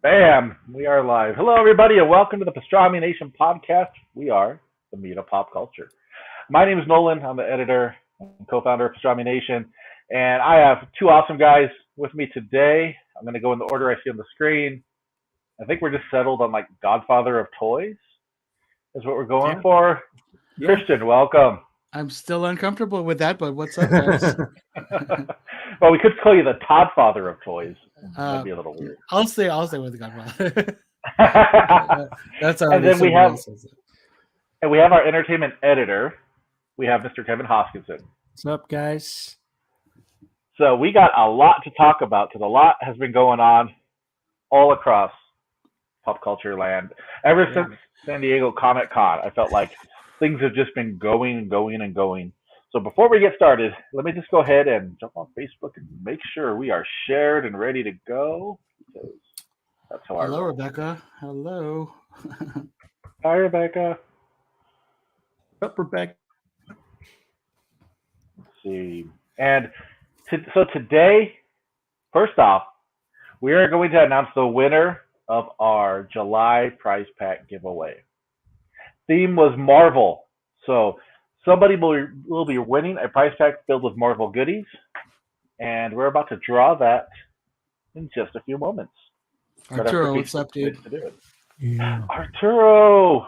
Bam! We are live. Hello, everybody, and welcome to the Pastrami Nation podcast. We are the meat of pop culture. My name is Nolan. I'm the editor and co-founder of Pastrami Nation, and I have two awesome guys with me today. I'm going to go in the order I see on the screen. I think we're just settled on like Godfather of Toys is what we're going for. Yeah. Christian, welcome. I'm still uncomfortable with that, but what's up, guys? Well, we could call you the Toddfather of Toys. That'd be a little weird. I'll stay with the Godfather. That's already. And then we have our entertainment editor. We have Mr. Kevin Hoskinson. What's up, guys? So we got a lot to talk about because a lot has been going on all across pop culture land ever since San Diego Comic-Con. I felt like things have just been going and going and going. So before we get started, let me just go ahead and jump on Facebook and make sure we are shared and ready to go. Because that's how Hello, Rebecca. Hello. Hi, Rebecca. What's up, Rebecca? Let's see. And so today, first off, we are going to announce the winner of our July prize pack giveaway. Theme was Marvel. So somebody will be winning a prize pack filled with Marvel goodies, and we're about to draw that in just a few moments. Arturo, what's up, dude? Yeah. Arturo!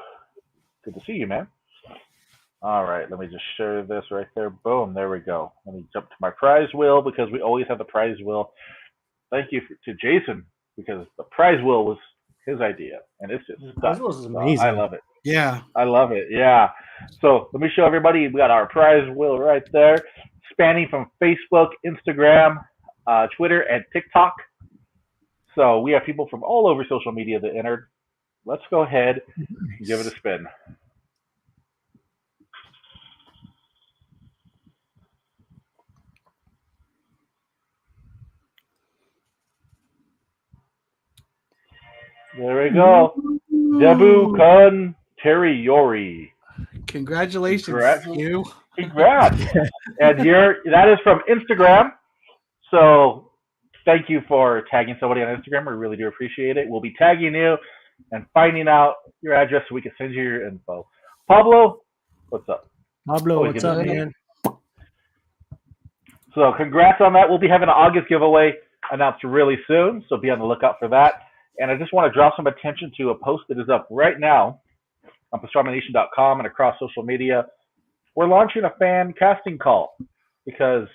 Good to see you, man. All right, let me just share this right there. Boom, there we go. Let me jump to my prize wheel because we always have the prize wheel. Thank you to Jason because the prize wheel was his idea, and it's just prize wheel is amazing. I love it. Yeah. I love it. Yeah. So let me show everybody. We got our prize wheel right there, spanning from Facebook, Instagram, Twitter, and TikTok. So we have people from all over social media that entered. Let's go ahead and give it a spin. There we go. Debu Kun Teriori. Congratulations, you. Congrats. And that is from Instagram. So thank you for tagging somebody on Instagram. We really do appreciate it. We'll be tagging you and finding out your address so we can send you your info. Pablo, what's up? Pablo, what's up, man? So congrats on that. We'll be having an August giveaway announced really soon, so be on the lookout for that. And I just want to draw some attention to a post that is up right now on pastramination.com and across social media. We're launching a fan casting call because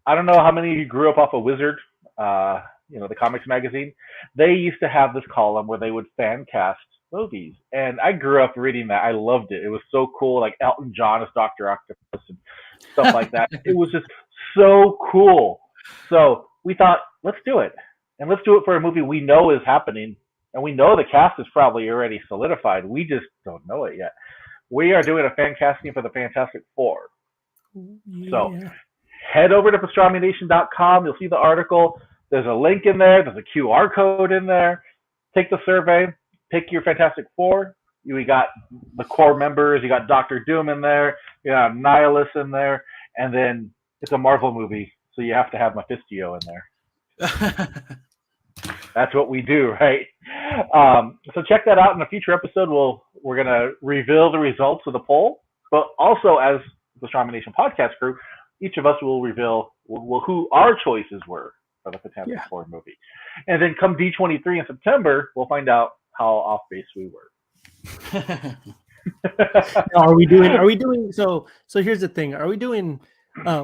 I don't know how many of you grew up off of Wizard, the comics magazine. They used to have this column where they would fan cast movies. And I grew up reading that. I loved it. It was so cool, like Elton John as Dr. Octopus and stuff like that. It was just so cool. So we thought, let's do it. And let's do it for a movie we know is happening. And we know the cast is probably already solidified. We just don't know it yet. We are doing a fan casting for the Fantastic Four. Yeah. So head over to pastramination.com. You'll see the article. There's a link in there. There's a QR code in there. Take the survey. Pick your Fantastic Four. We got the core members. You got Doctor Doom in there. You got Nihilus in there. And then it's a Marvel movie, so you have to have Mephisto in there. That's what we do, right? So check that out in a future episode. We're going to reveal the results of the poll, but also as the Pastrami Nation podcast crew, each of us will reveal who our choices were for the Fantastic Four movie. And then come D23 in September, we'll find out how off base we were. Are we doing so here's the thing. Are we doing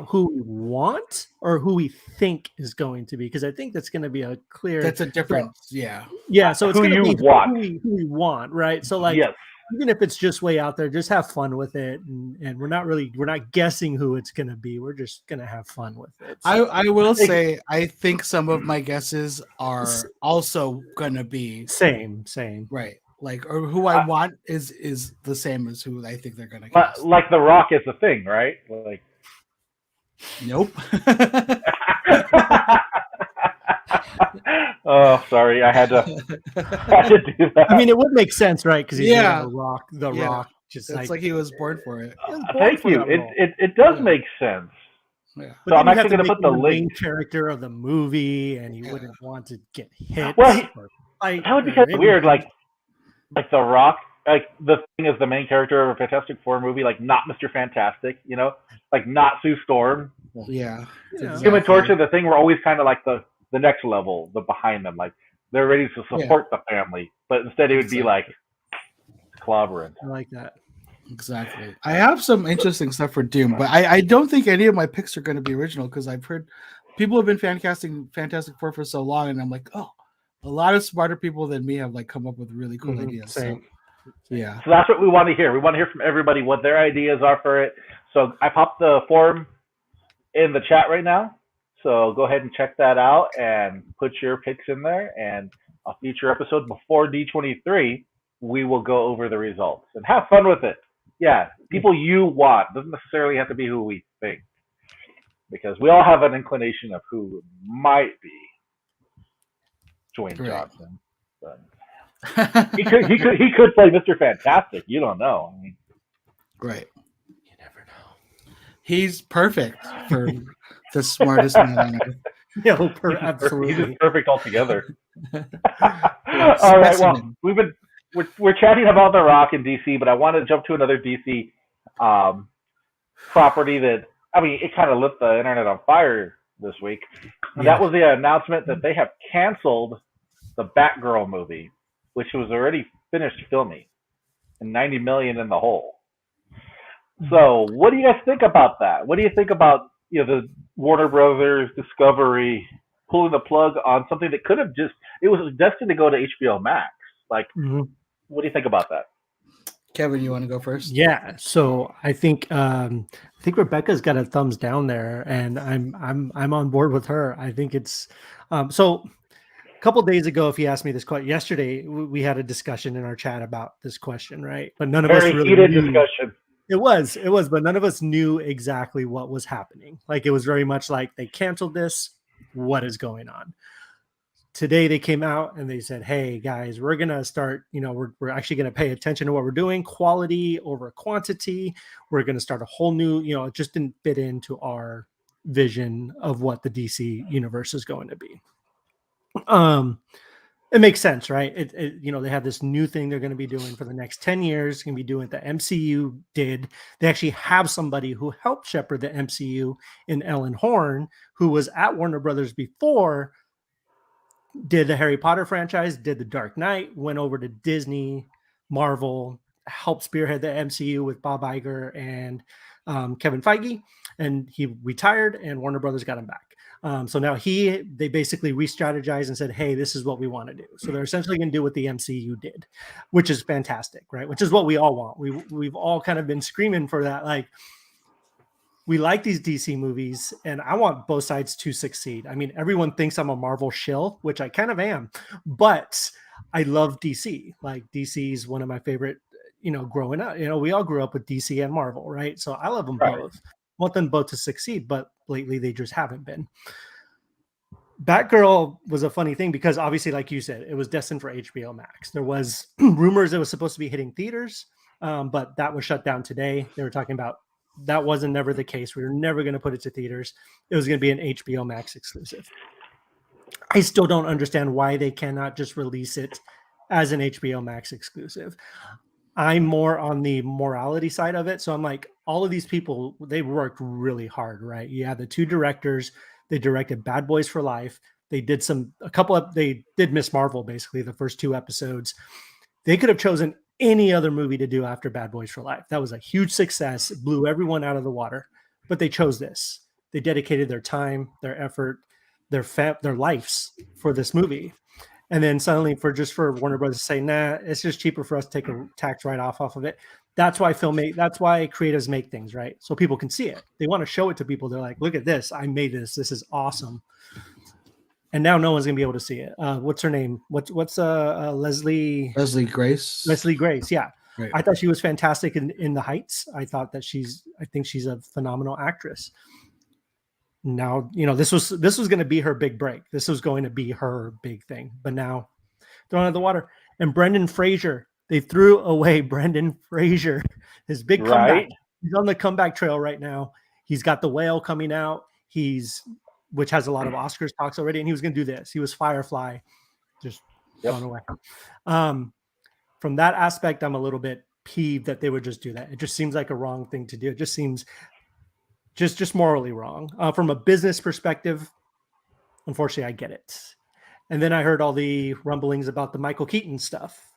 who we want or who we think is going to be? Because I think that's going to be a clear. That's a difference. Yeah. So it's going to be who we want, right? So even if it's just way out there, just have fun with it, and we're not guessing who it's going to be. We're just going to have fun with it. So. I will say I think some of my guesses are also going to be same, right? Like, or who I want is the same as who I think they're going to cast. Like The Rock is the thing, right? Like. Nope. Oh, sorry. I had to do that. I mean, it would make sense, right? Because he's The Rock. Just it's like he was born for it. Thank you. It does make sense. Yeah. So I'm actually going to put the main character of the movie, and he wouldn't want to get hit. Well, That would be kind of weird. Like The Rock, like the thing is the main character of a Fantastic Four movie, like not Mr. Fantastic, like not Sue Storm. Yeah. Exactly. Human Torch and the Thing were always kind of like the next level, the behind them, like they're ready to support the family, but instead it would be like clobbering. I like that. Exactly. I have some interesting stuff for Doom, but I don't think any of my picks are going to be original because I've heard people have been casting Fantastic Four for so long, and I'm like, oh, a lot of smarter people than me have like come up with really cool ideas. Same. Yeah. So that's what we want to hear. We want to hear from everybody what their ideas are for it. So I popped the form in the chat right now. So go ahead and check that out and put your picks in there. And a future episode before D23, we will go over the results and have fun with it. Yeah, people you want. Doesn't necessarily have to be who we think, because we all have an inclination of who might be Dwayne Johnson. But he could play Mr. Fantastic. You don't know. I mean, right. You never know. He's perfect for the smartest man on earth. Yeah, absolutely. He's just perfect altogether. All right. Well, we're chatting about The Rock in DC, but I want to jump to another DC property that, I mean, it kind of lit the internet on fire this week. And that was the announcement that they have canceled the Batgirl movie, which was already finished filming and $90 million in the hole. So what do you guys think about that? What do you think about the Warner Brothers Discovery pulling the plug on something that could have it was destined to go to HBO Max? Like, what do you think about that? Kevin, you want to go first? Yeah. So I think Rebecca's got a thumbs down there, and I'm on board with her. I think it's so. A couple of days ago, if you asked me this question, yesterday we had a discussion in our chat about this question, right? But none of us really heated discussion. It was, but none of us knew exactly what was happening. Like, it was very much like they canceled this. What is going on? Today they came out and they said, hey guys, we're going to start, we're actually going to pay attention to what we're doing, quality over quantity. We're going to start a whole new, it just didn't fit into our vision of what the DC universe is going to be. It makes sense, right? They have this new thing they're going to be doing for the next 10 years. Going to be doing what the MCU did. They actually have somebody who helped shepherd the MCU in Ellen Horn, who was at Warner Brothers before, did the Harry Potter franchise, did the Dark Knight, went over to Disney, Marvel, helped spearhead the MCU with Bob Iger and Kevin Feige, and he retired, and Warner Brothers got him back. So now they basically re-strategized and said, hey, this is what we want to do. So they're essentially going to do what the MCU did, which is fantastic, right? Which is what we all want. We've all kind of been screaming for that. Like, we like these DC movies, and I want both sides to succeed. I mean, everyone thinks I'm a Marvel shill, which I kind of am, but I love DC. Like, DC is one of my favorite, growing up. We all grew up with DC and Marvel, right? So I love them both. Want them both to succeed, but lately they just haven't been. Batgirl was a funny thing because obviously, like you said, it was destined for HBO Max. There was rumors it was supposed to be hitting theaters, but that was shut down today. They were talking about that wasn't never the case. We were never going to put it to theaters. It was going to be an HBO Max exclusive. I still don't understand why they cannot just release it as an HBO Max exclusive. I'm more on the morality side of it. So I'm like, all of these people, they worked really hard, right? Yeah, the two directors, they directed Bad Boys for Life. They did they did Miss Marvel, basically, the first 2 episodes. They could have chosen any other movie to do after Bad Boys for Life. That was a huge success. It blew everyone out of the water. But they chose this. They dedicated their time, their effort, their lives for this movie. And then suddenly for Warner Brothers to say, nah, it's just cheaper for us to take a tax write-off of it. That's why creatives make things, right? So people can see it. They want to show it to people. They're like, look at this. I made this. This is awesome. And now no one's going to be able to see it. What's her name? What's Leslie Grace? Leslie Grace, yeah. Right. I thought she was fantastic in The Heights. I think she's a phenomenal actress. Now, this was going to be her big break. This was going to be her big thing. But now, thrown out of the water. And Brendan Fraser, they threw away Brendan Fraser. His big comeback. He's on the comeback trail right now. He's got The Whale coming out. Which has a lot of Oscars talks already. And he was going to do this. He was Firefly. Just Yep. gone away. From that aspect, I'm a little bit peeved that they would just do that. It just seems like a wrong thing to do. It just seems just morally wrong. From a business perspective, unfortunately, I get it. And then I heard all the rumblings about the Michael Keaton stuff,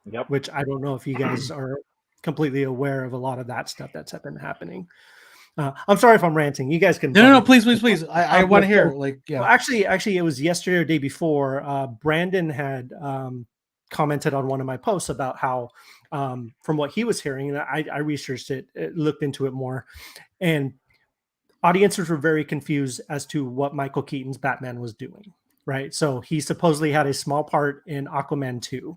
Yep. which I don't know if you guys are completely aware of a lot of that stuff that's been happening. I'm sorry if I'm ranting. You guys can. No, please. I want to hear. Like, yeah. Well, actually, it was yesterday or day before. Brandon had commented on one of my posts about how, from what he was hearing, and I researched it, looked into it more, and audiences were very confused as to what Michael Keaton's Batman was doing. Right, so he supposedly had a small part in Aquaman 2.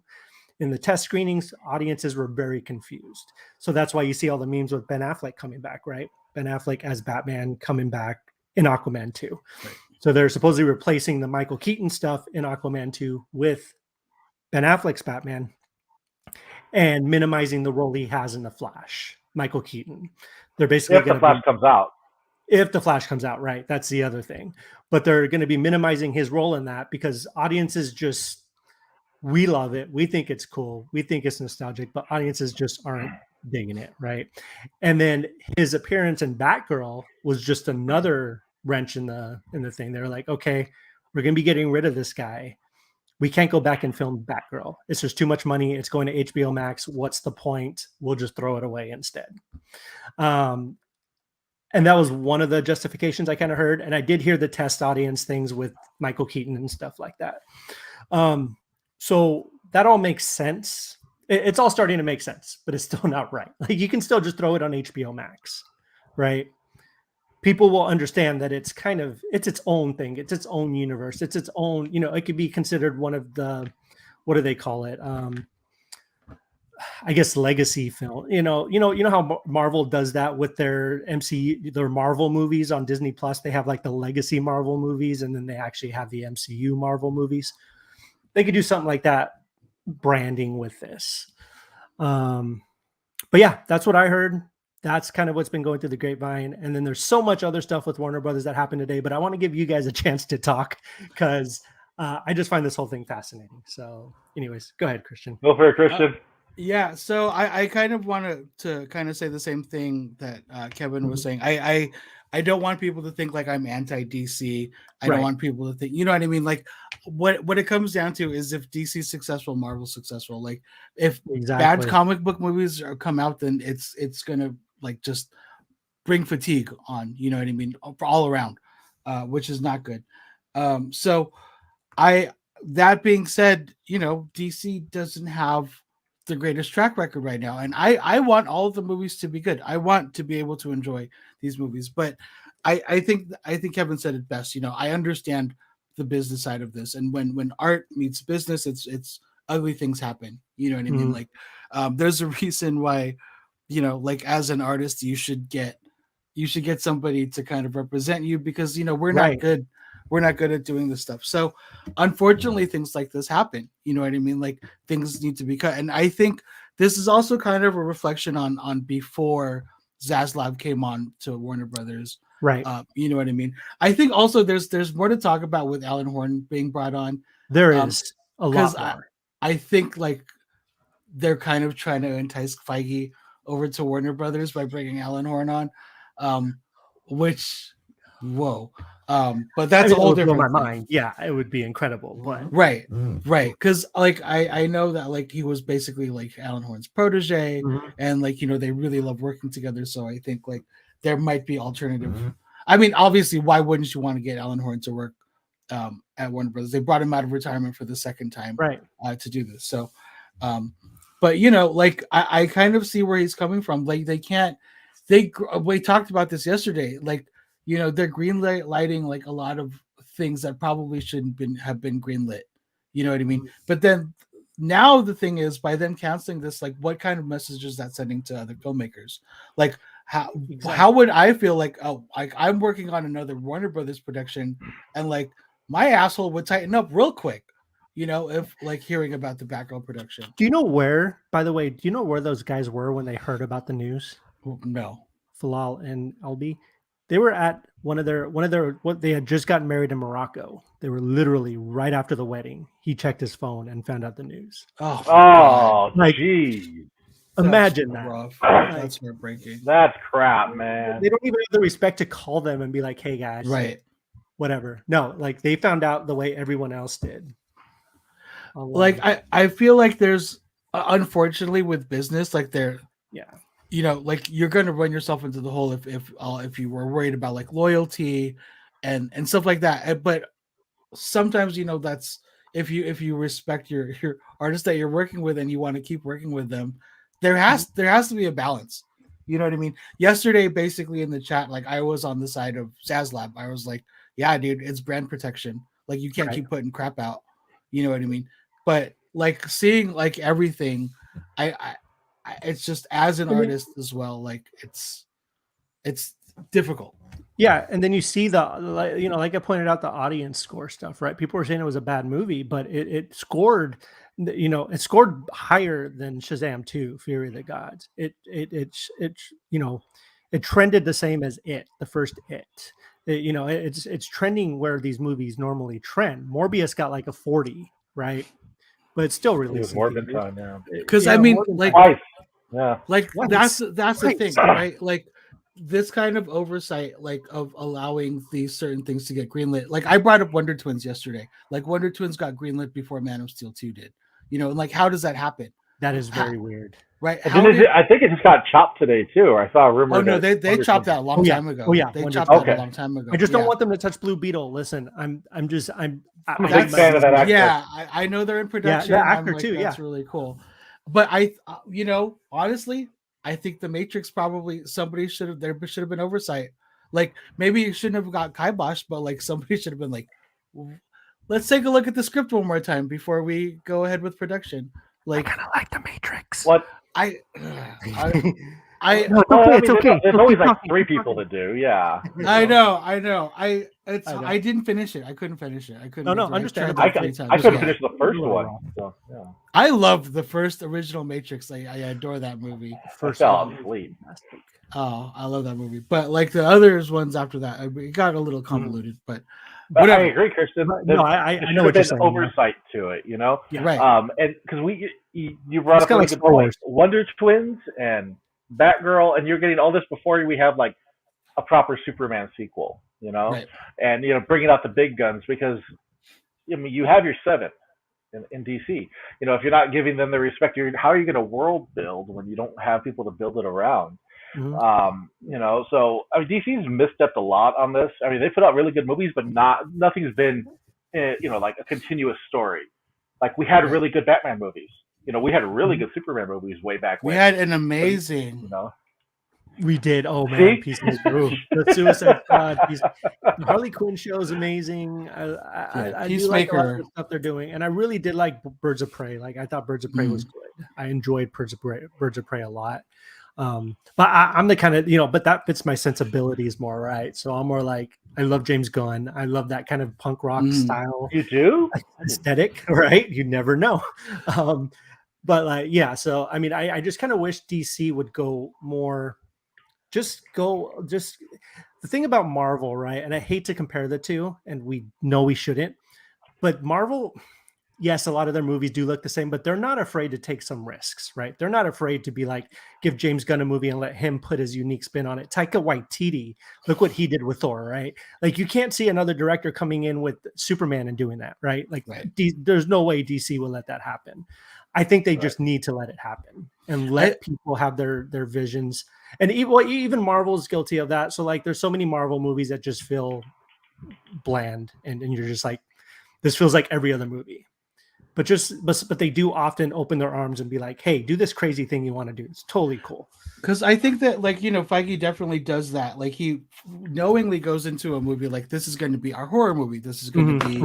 In the test screenings, audiences were very confused. So that's why you see all the memes with Ben Affleck coming back, right? Ben Affleck as Batman coming back in Aquaman 2. Right. So they're supposedly replacing the Michael Keaton stuff in Aquaman 2 with Ben Affleck's Batman and minimizing the role he has in The Flash, Michael Keaton. They're basically if the Flash comes out. If the Flash comes out, right? That's the other thing. But they're going to be minimizing his role in that because audiences just, we love it. We think it's cool. We think it's nostalgic, but audiences just aren't digging it, right? And then his appearance in Batgirl was just another wrench in the thing. They're like, okay, we're going to be getting rid of this guy. We can't go back and film Batgirl. It's just too much money. It's going to HBO Max. What's the point? We'll just throw it away instead. And that was one of the justifications I kind of heard. And I did hear the test audience things with Michael Keaton and stuff like that. So that all makes sense. It's all starting to make sense, but it's still not right. Like you can still just throw it on HBO Max, right? People will understand that it's its own thing. It's its own universe. It's its own, it could be considered one of the, what do they call it? I guess legacy film. You know how Marvel does that with their MCU, their Marvel movies on Disney Plus. They have like the legacy Marvel movies, and then they actually have the MCU Marvel movies. They could do something like that, branding with this. But yeah, that's what I heard. That's kind of what's been going through the grapevine. And then there's so much other stuff with Warner Brothers that happened today. But I want to give you guys a chance to talk because I just find this whole thing fascinating. So, anyways, go ahead, Christian. Go for it, Christian. Yeah, so I kind of want to kind of say the same thing that Kevin was saying. I don't want people to think like I'm anti-DC. I don't want people to think, you know what I mean? Like what it comes down to is if DC's successful, Marvel's successful. Like if bad comic book movies come out, then it's gonna like just bring fatigue on, you know what I mean, all around, which is not good. So that being said, DC doesn't have the greatest track record right now, and I want all of the movies to be good. I want to be able to enjoy these movies, but I think Kevin said it best. I understand the business side of this, and when art meets business, it's ugly things happen. You know what I mean? Like there's a reason why, like as an artist, you should get somebody to kind of represent you because we're not good. We're not good at doing this stuff. So unfortunately, things like this happen. You know what I mean? Like things need to be cut. And I think this is also kind of a reflection on before Zaslav came on to Warner Brothers. Right. You know what I mean? I think also there's more to talk about with Alan Horn being brought on. There is a lot more. I think like they're kind of trying to entice Feige over to Warner Brothers by bringing Alan Horn on, which, whoa. But that's a whole different blow my mind. Yeah, it would be incredible. But right. Because like I know that like he was basically like Alan Horn's protege, and like they really love working together. So I think like there might be alternative. I mean, obviously, why wouldn't you want to get Alan Horn to work at Warner Brothers? They brought him out of retirement for the second time, right? To do this. So, but like I kind of see where he's coming from. Like they can't. We talked about this yesterday. Like. They're green lighting like a lot of things that probably shouldn't have been greenlit. You know what I mean? But then now the thing is, by them canceling this, like what kind of message is that sending to other filmmakers? Like how would I feel like, oh, like I'm working on another Warner Brothers production and like my asshole would tighten up real quick, if like hearing about the Batgirl production. By the way, do you know where those guys were when they heard about the news? No. Falal and Albi. They were at one of their what they had just gotten married in Morocco. They were literally right after the wedding. He checked his phone and found out the news. Oh, my God. Oh, Like, geez. imagine That's that. rough. Like, That's heartbreaking. That's crap, man. they don't even have the respect to call them and be like, "Hey guys, Right. whatever." No, like they found out the way everyone else did. Like I feel like there's unfortunately with business, like yeah, like you're gonna run yourself into the hole if you were worried about like loyalty and stuff like that. But sometimes that's if you respect your artist that you're working with and you want to keep working with them, there has to be a balance. You know what I mean? Yesterday, basically in the chat, like I was on the side of Sazlab. I was like, yeah, dude, it's brand protection. Like you can't keep putting crap out. You know what I mean? But like seeing like everything, I it's just as an artist as well. Like it's difficult. Yeah, and then you see like I pointed out, the audience score stuff, right? People were saying it was a bad movie, but it scored, it scored higher than Shazam 2, Fury of the Gods. It trended the same as the first It. It's trending where these movies normally trend. Morbius got like a 40, right? But it's still released. More than time now. Because I mean, like twice. Yeah. Like that's the thing, right? Like this kind of oversight, like of allowing these certain things to get greenlit. Like I brought up Wonder Twins yesterday. Like Wonder Twins got greenlit before Man of Steel 2 did. And like how does that happen? That is very weird. Right. I think it just got chopped today too, or I saw a rumor. Oh no, they chopped that a long time ago. Oh yeah, they chopped that a long time ago. I just don't want them to touch Blue Beetle. Listen, I'm a big fan of that actor. Yeah, I know they're in production. Yeah, the actor too. That's really cool. But I, honestly, I think the Matrix probably there should have been oversight. Like maybe you shouldn't have got kibosh, but like somebody should have been like, let's take a look at the script one more time before we go ahead with production. Like I kind of like the Matrix. What it's okay. There's always like 3 people to do. Yeah. I know. I didn't finish it. I couldn't finish it. I couldn't. No, understandable. I couldn't finish the first one. So, yeah. I loved the first original Matrix. I adore that movie. First fell asleep. Oh, I love that movie. But like the others ones after that, it got a little convoluted. But I agree, Christian. I know what you're saying. Oversight to it, Yeah. Right. And because you brought up a good point. Wonder Twins and Batgirl, and you're getting all this before we have like a proper Superman sequel, right. And bringing out the big guns, because you have your 7 in DC. If you're not giving them the respect, how are you going to world build when you don't have people to build it around? Mm-hmm. So DC's misstepped a lot on this. I mean, they put out really good movies, but nothing's been like a continuous story. Like we had really good Batman movies. We had really good Superman movies way back when. We had an amazing. We did. Oh man, the Suicide Squad. The Harley Quinn show is amazing. I do like a lot of the stuff they're doing, and I really did like Birds of Prey. Like I thought Birds of Prey was good. I enjoyed Birds of Prey a lot. But I'm the kind of but that fits my sensibilities more, right? So I'm more like I love James Gunn. I love that kind of punk rock style. You do? Aesthetic, right? You never know. But like, yeah. So I mean, I just kind of wish DC would go more. Just the thing about Marvel, right? And I hate to compare the two, and we know we shouldn't. But Marvel, yes, a lot of their movies do look the same, but they're not afraid to take some risks, right? They're not afraid to be like, give James Gunn a movie and let him put his unique spin on it. Taika Waititi, look what he did with Thor, right? Like you can't see another director coming in with Superman and doing that, right? Like there's no way DC will let that happen. I think they just need to let it happen and let people have their visions. And even Marvel's guilty of that. So like, there's so many Marvel movies that just feel bland, and you're just like, this feels like every other movie. But they do often open their arms and be like, hey, do this crazy thing you want to do. It's totally cool. Because I think that Feige definitely does that. Like he knowingly goes into a movie like this is going to be our horror movie. This is going to be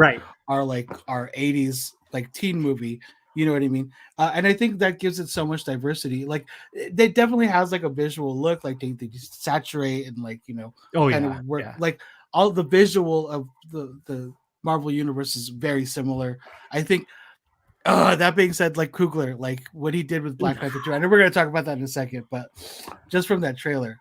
our 80s like teen movie. You know what I mean? And I think that gives it so much diversity. Like they definitely has like a visual look, like they just saturate and like, of work. Yeah. Like all the visual of the Marvel universe is very similar. I think that being said, like Coogler, like what he did with Black Panther 2, I know we're going to talk about that in a second, but just from that trailer.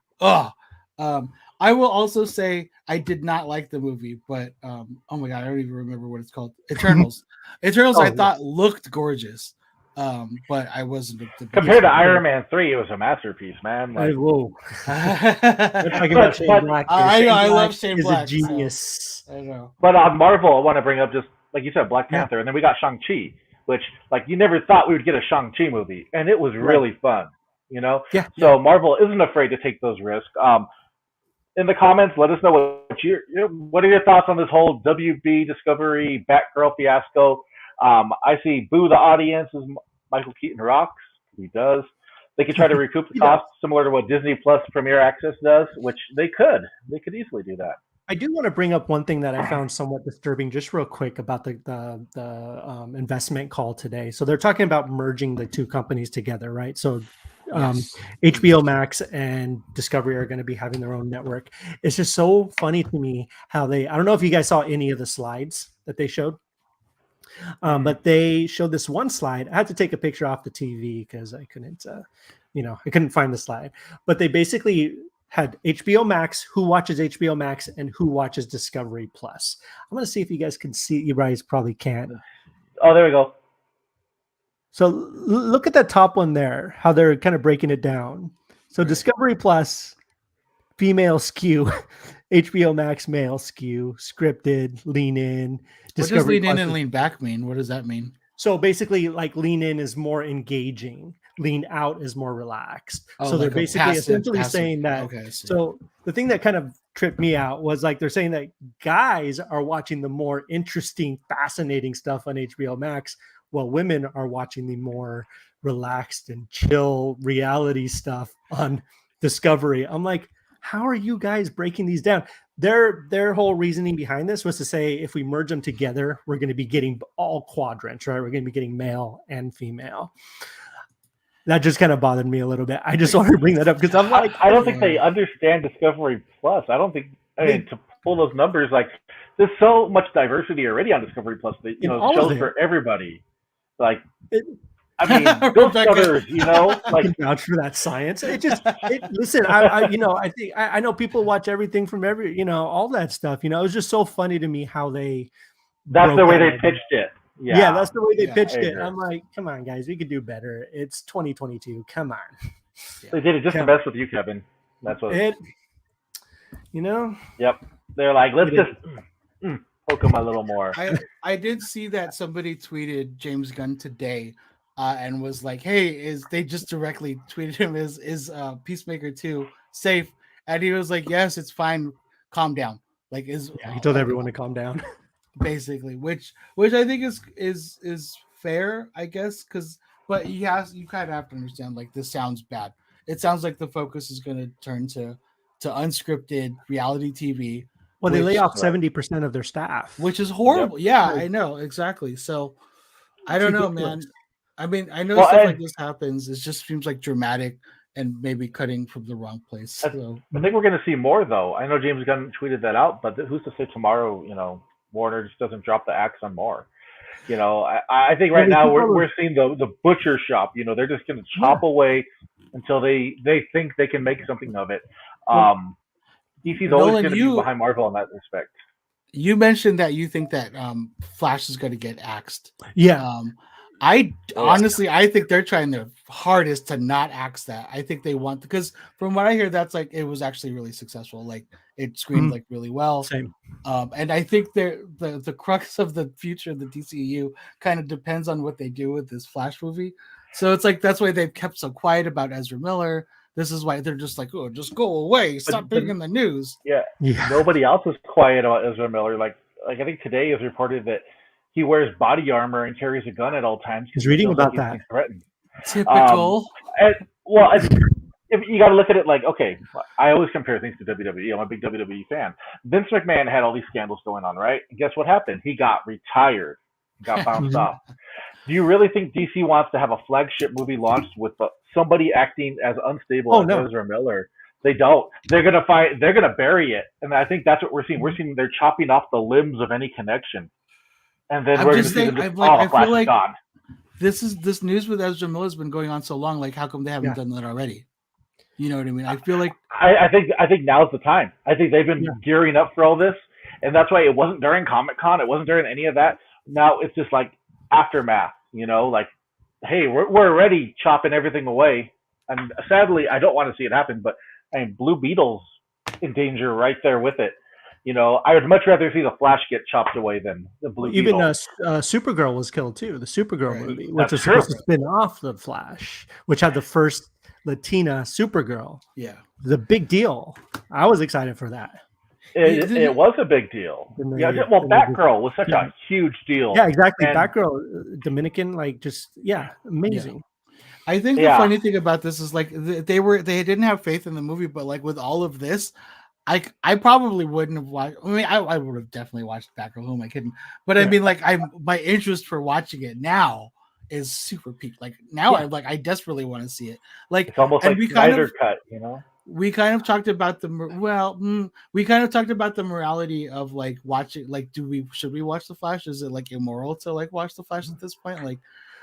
I will also say I did not like the movie, but oh my god, I don't even remember what it's called. Eternals. Eternals, I thought looked gorgeous, but I wasn't the Compared to Iron Man 3, it was a masterpiece, man. Like, whoa. I love Shane Black. Is a genius. So, I know. But on Marvel, I want to bring up just like you said, Black Panther, and then we got Shang-Chi, which like you never thought we would get a Shang-Chi movie, and it was really fun. You know, so Marvel isn't afraid to take those risks. In the comments, let us know what are your thoughts on this whole WB Discovery Batgirl fiasco. I see boo the audience as Michael Keaton rocks. He does. They could try to recoup the cost similar to what Disney Plus Premier Access does, which they could. They could easily do that. I do want to bring up one thing that I found somewhat disturbing, just real quick about the investment call today. So they're talking about merging the two companies together, right? So HBO Max and Discovery are going to be having their own network. It's just so funny to me how I don't know if you guys saw any of the slides that they showed, but they showed this one slide. I had to take a picture off the TV because I couldn't, I couldn't find the slide, but they basically had HBO Max, who watches HBO Max, and who watches Discovery Plus. I'm going to see if you guys can see. You guys probably can't. Oh, there we go. So look at that top one there, how they're kind of breaking it down. So Discovery Plus, female skew, HBO Max, male skew, scripted, lean in. What does lean in and lean back mean? What does that mean? So basically, like lean in is more engaging, lean out is more relaxed. So like they're basically essentially saying that. Okay, so the thing that kind of tripped me out was like they're saying that guys are watching the more interesting, fascinating stuff on HBO Max, while women are watching the more relaxed and chill reality stuff on Discovery. I'm like, how are you guys breaking these down? Their whole reasoning behind this was to say if we merge them together, we're going to be getting all quadrants, right? We're going to be getting male and female. That just kind of bothered me a little bit. I just wanted to bring that up because I'm like, I don't think they understand Discovery Plus. I don't think to pull those numbers, like there's so much diversity already on Discovery Plus that shows for everybody. Like, I mean, those numbers, like vouch for that science. Listen, I know people watch everything from all that stuff. It was just so funny to me how that's the way they pitched it. Yeah, that's the way they pitched it. I'm like, come on, guys, we could do better. It's 2022. Come on. They did it just to mess with you, Kevin. That's what Yep. They're like, let's just poke them a little more. I did see that somebody tweeted James Gunn today and was like, hey, they just directly tweeted him, is Peacemaker 2 safe? And he was like, yes, it's fine. Calm down. Like, he told everyone to calm down. Basically, which I think is fair, I guess, but you kind of have to understand, like, this sounds bad. It sounds like the focus is going to turn to unscripted reality TV. Well, they lay off 70% of their staff, which is horrible. Yep. Yeah, I know exactly. So I don't know, man. I mean, I know stuff like this happens. It just seems like dramatic and maybe cutting from the wrong place. So. I think we're going to see more, though. I know James Gunn tweeted that out, but who's to say tomorrow, Warner just doesn't drop the axe on more. I think right now we're seeing the butcher shop. They're just going to chop away until they think they can make something of it. DC's always going to be behind Marvel in that respect. You mentioned that you think that Flash is going to get axed. Yeah. I think they're trying their hardest to not axe that. I think they want, because from what I hear, that's like, it was actually really successful. Like, it screened like really well. Same. And I think the crux of the future of the DCEU kind of depends on what they do with this Flash movie. So it's like, that's why they've kept so quiet about Ezra Miller. This is why they're just like, oh, just go away. Stop being in the news. Yeah. Nobody else is quiet about Ezra Miller. Like I think today is reported that he wears body armor and carries a gun at all times. He's reading about that. Threatened. Typical. If you got to look at it like, okay, I always compare things to WWE. I'm a big WWE fan. Vince McMahon had all these scandals going on, right? And guess what happened? He got retired, got bounced off. Do you really think DC wants to have a flagship movie launched with somebody acting as unstable as Ezra Miller? They don't. They're gonna bury it, and I think that's what we're seeing. We're seeing they're chopping off the limbs of any connection, and then we're just saying, I feel like this news with Ezra Miller has been going on so long. Like, how come they haven't done that already? You know what I mean? I feel like I think now's the time. I think they've been gearing up for all this, and that's why it wasn't during Comic Con. It wasn't during any of that. Now it's just like aftermath. Like, hey, we're already chopping everything away, and sadly, I don't want to see it happen. But I mean, Blue Beetle's in danger right there with it. I would much rather see the Flash get chopped away than the Blue Even Beetle. Supergirl was killed too. The Supergirl movie, which That's was true. supposed to spin off the Flash, which had the first Latina Supergirl. Yeah. It was a big deal. I was excited for that. It was a big deal. Batgirl was such a huge deal. Yeah, exactly. And Batgirl, Dominican, amazing. Yeah. I think the funny thing about this is like they didn't have faith in the movie, but like with all of this, I probably wouldn't have watched. I mean, I would have definitely watched Batgirl. Who am I kidding? But I mean, like, my interest for watching it now is super peaked. Like now, I desperately want to see it. Like it's almost like Snyder cut, We kind of talked about the morality of like watching. Like, should we watch the Flash? Is it like immoral to like watch the Flash at this point? Like,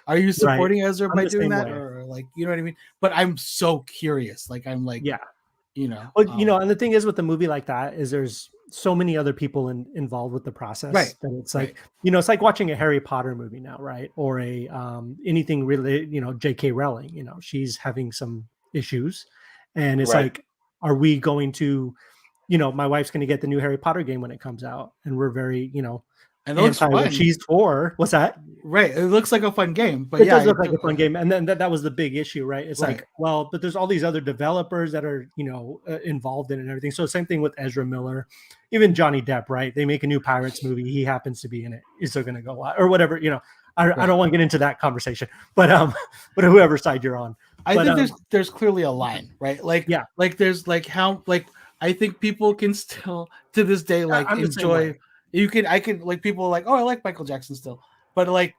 are you supporting Ezra by doing that, or like, you know what I mean? But I'm so curious. Like, I'm like, Well, and the thing is with a movie like that is there's so many other people involved with the process, right? That it's like, it's like watching a Harry Potter movie now, right? Or a anything really, J.K. Rowling, she's having some issues, and it's like, are we going to, my wife's going to get the new Harry Potter game when it comes out, and we're very, and it looks fun. She's for what's that? Right. It looks like a fun game, but it does look like a fun game. And then that was the big issue, right? It's like, well, but there's all these other developers that are, involved in it and everything. So same thing with Ezra Miller, even Johnny Depp, right? They make a new Pirates movie. He happens to be in it. Is there going to go out or whatever? I don't want to get into that conversation, but whoever side you're on. I think there's clearly a line, right? Like, like there's like how, like, I think people can still to this day, like enjoy. I can like people are like, oh, I like Michael Jackson still, but like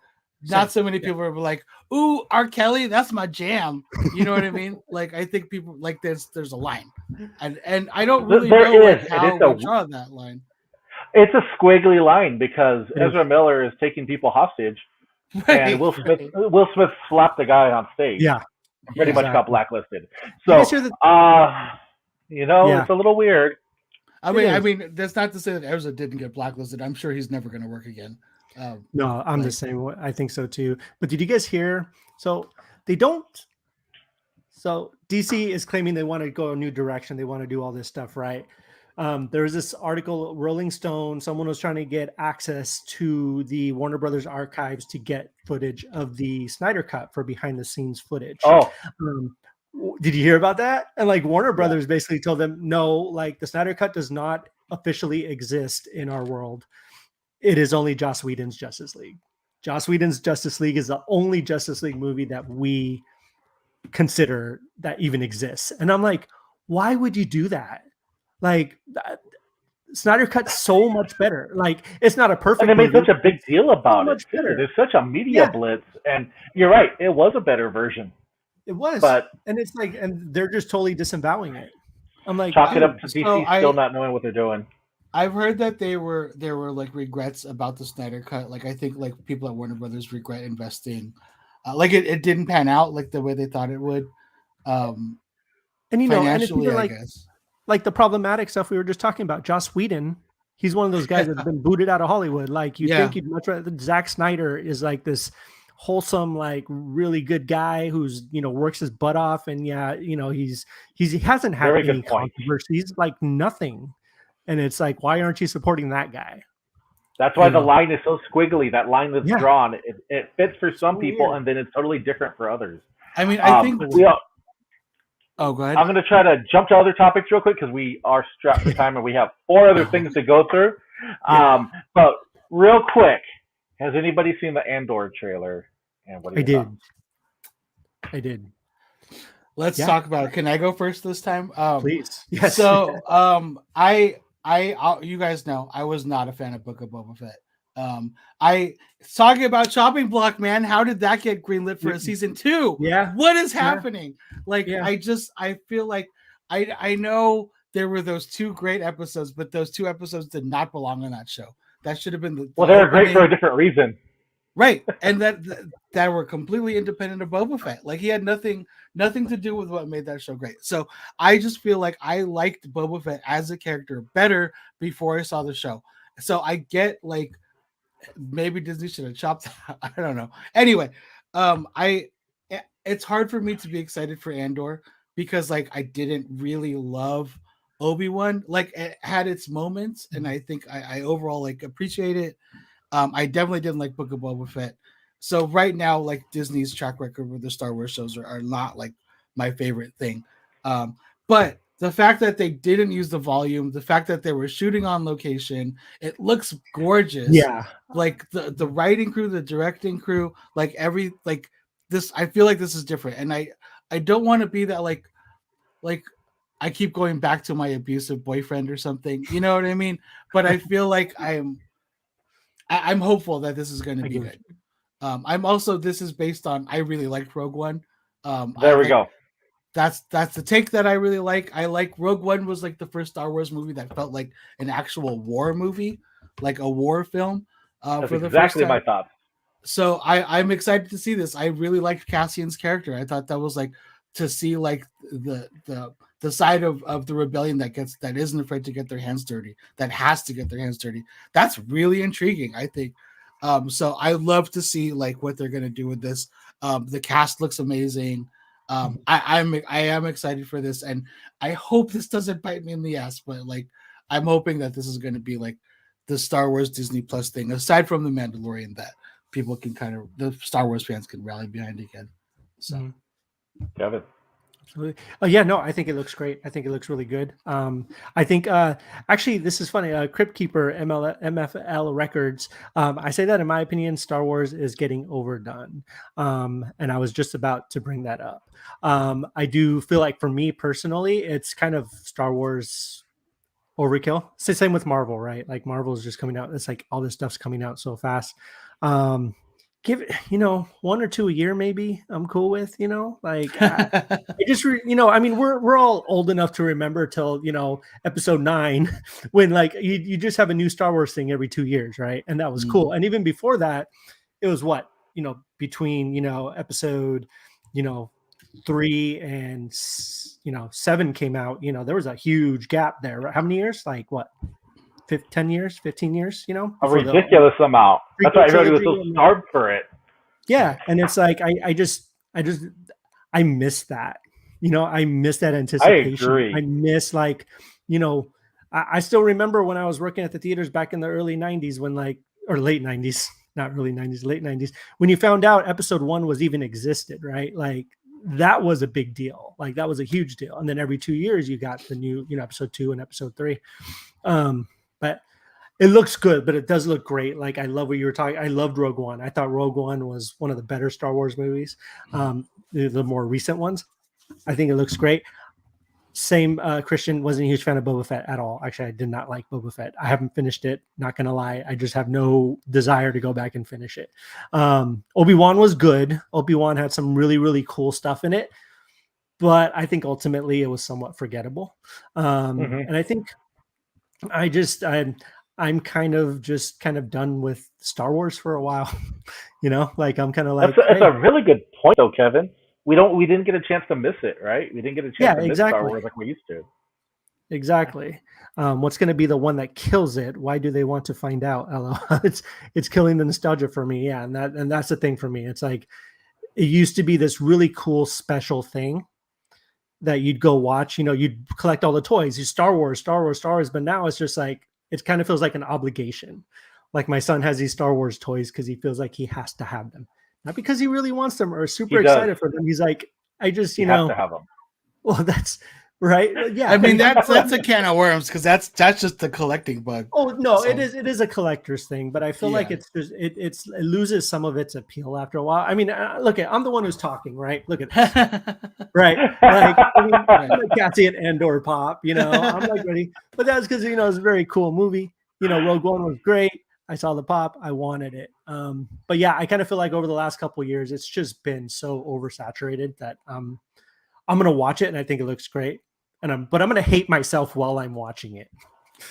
not so many people are like, ooh, R. Kelly, that's my jam. You know what I mean? Like, I think people like there's a line, and I don't really know how we draw that line. It's a squiggly line because Ezra Miller is taking people hostage, and Will Smith slapped the guy on stage. Yeah, pretty much got blacklisted. So, it's a little weird. I mean, that's not to say that Ezra didn't get blacklisted. I'm sure he's never going to work again. No, I'm the same way. I think so too. But did you guys hear? So they don't. So DC is claiming they want to go a new direction. They want to do all this stuff, right? There was this article, Rolling Stone. Someone was trying to get access to the Warner Brothers archives to get footage of the Snyder Cut for behind-the-scenes footage. Oh. Did you hear about that? And like Warner Brothers basically told them, no, like the Snyder Cut does not officially exist in our world. It is only Joss Whedon's Justice League. Joss Whedon's Justice League is the only Justice League movie that we consider that even exists. And I'm like, why would you do that? Like, Snyder Cut's so much better. Like, it's not a perfect movie. And they made such a big deal about it. There's such a media blitz. And you're right, it was a better version. It was, and it's like, and they're just totally disavowing it. I'm like, chalk it up to DC still not knowing what they're doing. I've heard that there were like regrets about the Snyder Cut. Like, I think like people at Warner Brothers regret investing. Like it didn't pan out like the way they thought it would. And financially, and I guess. Like the problematic stuff we were just talking about, Joss Whedon, he's one of those guys that's been booted out of Hollywood. Like you think you'd much rather. Zack Snyder is like this wholesome, like really good guy who's works his butt off, and he hasn't had any controversies, like nothing. And it's like, why aren't you supporting that guy? That's why the line is so squiggly. That line that's drawn, it fits for some people, and then it's totally different for others. I mean, I think. Oh, go ahead. I'm going to try to jump to other topics real quick because we are strapped for time and we have 4 other things to go through. But real quick, has anybody seen the Andor trailer? And what I did. Let's talk about it. Can I go first this time? Please. Yes. So, you guys know I was not a fan of Book of Boba Fett. Talking about chopping block, man. How did that get greenlit for a season 2? Yeah. What is happening? Like, I feel like I know there were those 2 great episodes, but those 2 episodes did not belong on that show. That should have been they were great for a different reason. Right, and that were completely independent of Boba Fett. Like he had nothing to do with what made that show great. So I just feel like I liked Boba Fett as a character better before I saw the show. So I get like maybe Disney should have chopped that. I don't know. Anyway, it's hard for me to be excited for Andor because like I didn't really love Obi-Wan. Like it had its moments, and I think I overall like appreciate it. I definitely didn't like Book of Boba Fett. So right now, like Disney's track record with the Star Wars shows are not like my favorite thing. But the fact that they didn't use the volume, the fact that they were shooting on location, it looks gorgeous. Yeah. Like the writing crew, the directing crew, like this, I feel like this is different. And I don't want to be that like I keep going back to my abusive boyfriend or something. You know what I mean? But I feel like I'm hopeful that this is going to be good. I'm also, this is based on, I really liked Rogue One. There we go. That's the take that I really like. I like Rogue One was like the first Star Wars movie that felt like an actual war movie, like a war film. That's for the exactly first time. my thoughts. So I'm excited to see this. I really liked Cassian's character. I thought that was like to see like the side of the rebellion that isn't afraid to get their hands dirty, that has to get their hands dirty. That's really intriguing, I think. So I love to see like what they're gonna do with this. The cast looks amazing. I am excited for this, and I hope this doesn't bite me in the ass, but like I'm hoping that this is going to be like the Star Wars Disney Plus thing, aside from the Mandalorian, that people can the Star Wars fans can rally behind again. So, Kevin. Absolutely. Oh yeah, no, I think it looks great. I think it looks really good. I think actually this is funny. Crypt Keeper MFL Records. I say that in my opinion, Star Wars is getting overdone, and I was just about to bring that up. I do feel like for me personally, it's kind of Star Wars overkill. It's the same with Marvel, right? Like Marvel is just coming out. It's like all this stuff's coming out so fast. Give it, 1 or 2 a year, maybe I'm cool with, like it just, I mean, we're all old enough to remember till, episode 9 when like you just have a new Star Wars thing every 2 years. Right. And that was cool. And even before that, it was between, episode, 3 and 7 came out, there was a huge gap there. Right? How many years? Like what? 10 years, 15 years, a ridiculous amount. That's why everybody was so starved for it. Yeah. And it's like, I miss that, I miss that anticipation. I agree. I miss like, I still remember when I was working at the theaters back in the early 90s or late 90s, not early 90s, late 90s, when you found out episode 1 was even existed, right? Like that was a big deal. Like that was a huge deal. And then every 2 years you got the new, episode 2 and episode 3. But it looks good, but it does look great. Like I love what you were talking. I loved Rogue One. I thought Rogue One was one of the better Star Wars movies, the more recent ones. I think it looks great. Same, Christian wasn't a huge fan of Boba Fett at all. Actually, I did not like Boba Fett. I haven't finished it. Not gonna lie, I just have no desire to go back and finish it. Obi-Wan was good. Obi-Wan had some really, really cool stuff in it, but I think ultimately it was somewhat forgettable. And I think I'm kind of done with Star Wars for a while. Like I'm kind of like that's a really good point though, Kevin. We didn't get a chance to miss it, right? We didn't get a chance to miss Star Wars like we used to. Exactly. What's going to be the one that kills it? Why do they want to find out? It's killing the nostalgia for me. Yeah, and that's the thing for me. It's like it used to be this really cool special thing that you'd go watch. You'd collect all the toys. You Star Wars, but now it's just like it kind of feels like an obligation. Like my son has these Star Wars toys because he feels like he has to have them, not because he really wants them or is super excited for them. He's like, I just have to have them. Well, that's right. Yeah, I mean that's a can of worms because that's just the collecting bug. Oh no, so. It is a collector's thing, but I feel like it loses some of its appeal after a while. I mean, I'm the one who's talking, right? Look at this. Right? Like, I'm like Cassian Andor pop, I'm like ready, but that's because it's a very cool movie. Rogue One was great. I saw the pop. I wanted it. But yeah, I kind of feel like over the last couple of years, it's just been so oversaturated that I'm going to watch it and I think it looks great. But I'm going to hate myself while I'm watching it.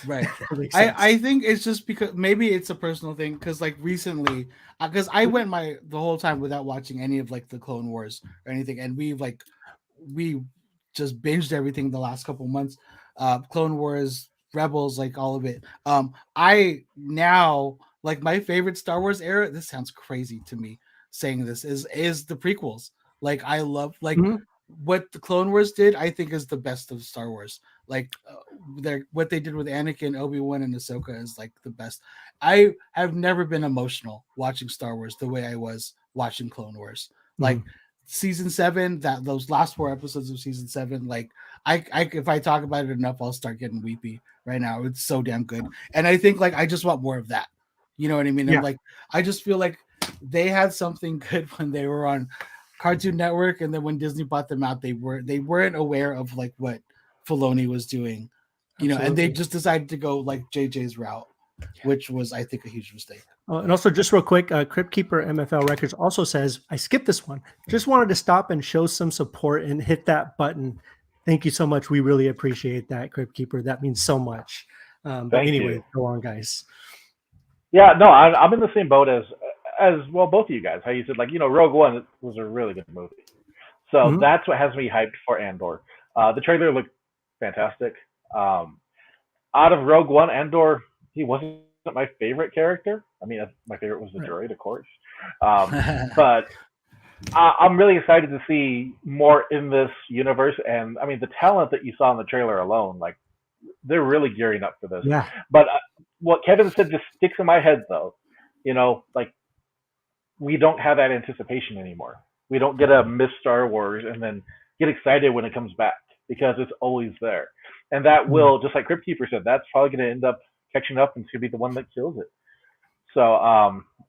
Right. That makes sense. I think it's just because maybe it's a personal thing because like recently, because I went the whole time without watching any of like the Clone Wars or anything, and we just binged everything the last couple months. Clone Wars, Rebels, like all of it. I now like my favorite Star Wars era. This sounds crazy to me saying this is the prequels. Like I love like Mhm. what the Clone Wars did. I think is the best of Star Wars. Like what they did with Anakin, Obi-Wan, and Ahsoka is like the best. I have never been emotional watching Star Wars the way I was watching Clone Wars. Like season 7, that those last 4 episodes of season 7, like I if I talk about it enough, I'll start getting weepy right now. It's so damn good. And I think like I just want more of that. You know what I mean? Yeah. I'm like, I just feel like they had something good when they were on Cartoon Network, and then when Disney bought them out, they weren't aware of like what Filoni was doing, you know, and they Absolutely. just decided to go like JJ's route, which was, I think, a huge mistake. And also, just real quick, Crypt Keeper MFL Records also says, I skipped this one. Just wanted to stop and show some support and hit that button. Thank you so much. We really appreciate that, Crypt Keeper. That means so much. But Thank anyway, you. go on, guys. Yeah, no, I'm in the same boat as well. Both of you guys, how you said like Rogue One was a really good movie, so Mhm. that's what has me hyped for Andor. The trailer looked fantastic. Out of Rogue One, Andor, he wasn't my favorite character. I mean, my favorite was the droid, of course, but I'm really excited to see more in this universe. And I mean, the talent that you saw in the trailer alone, like they're really gearing up for this. Yeah. But what Kevin said just sticks in my head, though. Like we don't have that anticipation anymore. We don't get a miss Star Wars and then get excited when it comes back because it's always there. And that will, just like Crypt Keeper said, that's probably going to end up catching up and it's going to be the one that kills it. So,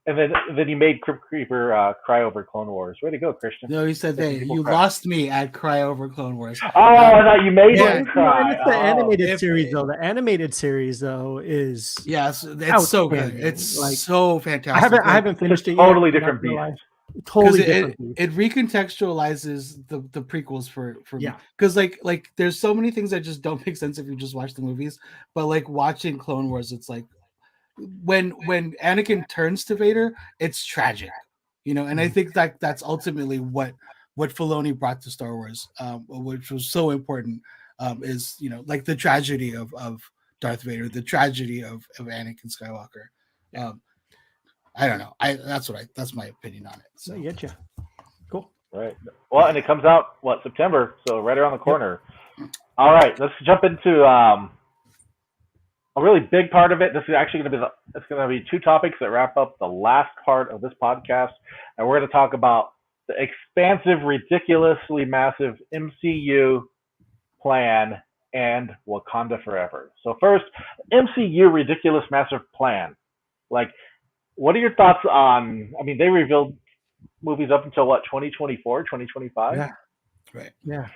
and then he made Crypt Keeper cry over Clone Wars. Way to go, Christian. No, he said that you lost me at cry over Clone Wars. Oh, I thought you made Yeah. him cry. And it's the animated If- series, though. The animated series, though, is Yes, it's so good. outstanding. It's Like, so fantastic. I haven't finished it yet. Totally I'm not different gonna lie. beast. Totally because different. it recontextualizes the prequels for me. Yeah. Because like there's so many things that just don't make sense if you just watch the movies. But like watching Clone Wars, it's like when Anakin turns to Vader, it's tragic, you know. And I think that that's ultimately what Filoni brought to Star Wars, which was so important, is like the tragedy of Darth Vader, the tragedy of Anakin Skywalker. I don't know. That's my opinion on it. So I get you. Cool. Right. Well, and it comes out September, so right around the corner. All right, let's jump into a really big part of it. This is actually going to be 2 topics that wrap up the last part of this podcast, and we're going to talk about the expansive, ridiculously massive MCU plan and Wakanda Forever. So first, MCU ridiculous massive plan. Like, what are your thoughts on? I mean, they revealed movies up until 2024, 2025. yeah, right. Yeah.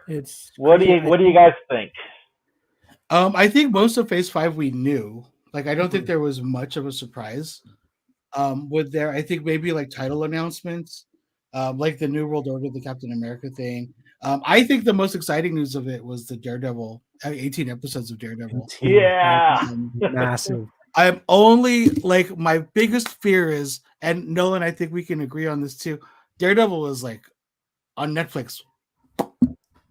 It's What do you guys think? I think most of Phase 5 we knew. Like, I don't think there was much of a surprise. I think maybe like title announcements, like the New World Order, the Captain America thing. I think the most exciting news of it was the Daredevil, 18 episodes of Daredevil. Yeah. Massive. I'm only like my biggest fear is, and Nolan, I think we can agree on this too. Daredevil is like on Netflix,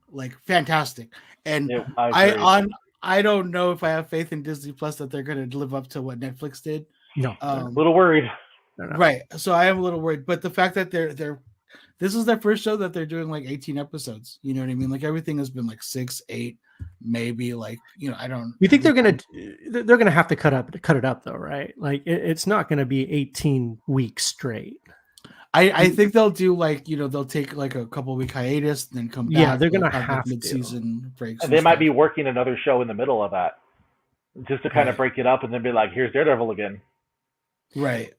like fantastic, and Yeah, I agree. I don't know if I have faith in Disney Plus that they're going to live up to what Netflix did. No. A little worried. Right. So I am a little worried, but the fact that this is their first show that they're doing like 18 episodes. You know what I mean? Like everything has been like 6, 8, maybe like, I don't. You think they're gonna have to cut it up though, right? Like it's not gonna be 18 weeks straight. I think they'll do like, they'll take like a couple week hiatus and then come back. Yeah, they're gonna like, have mid-season breaks. And they might be working another show in the middle of that, just to kind of break it up and then be like, "Here's Daredevil again." Right.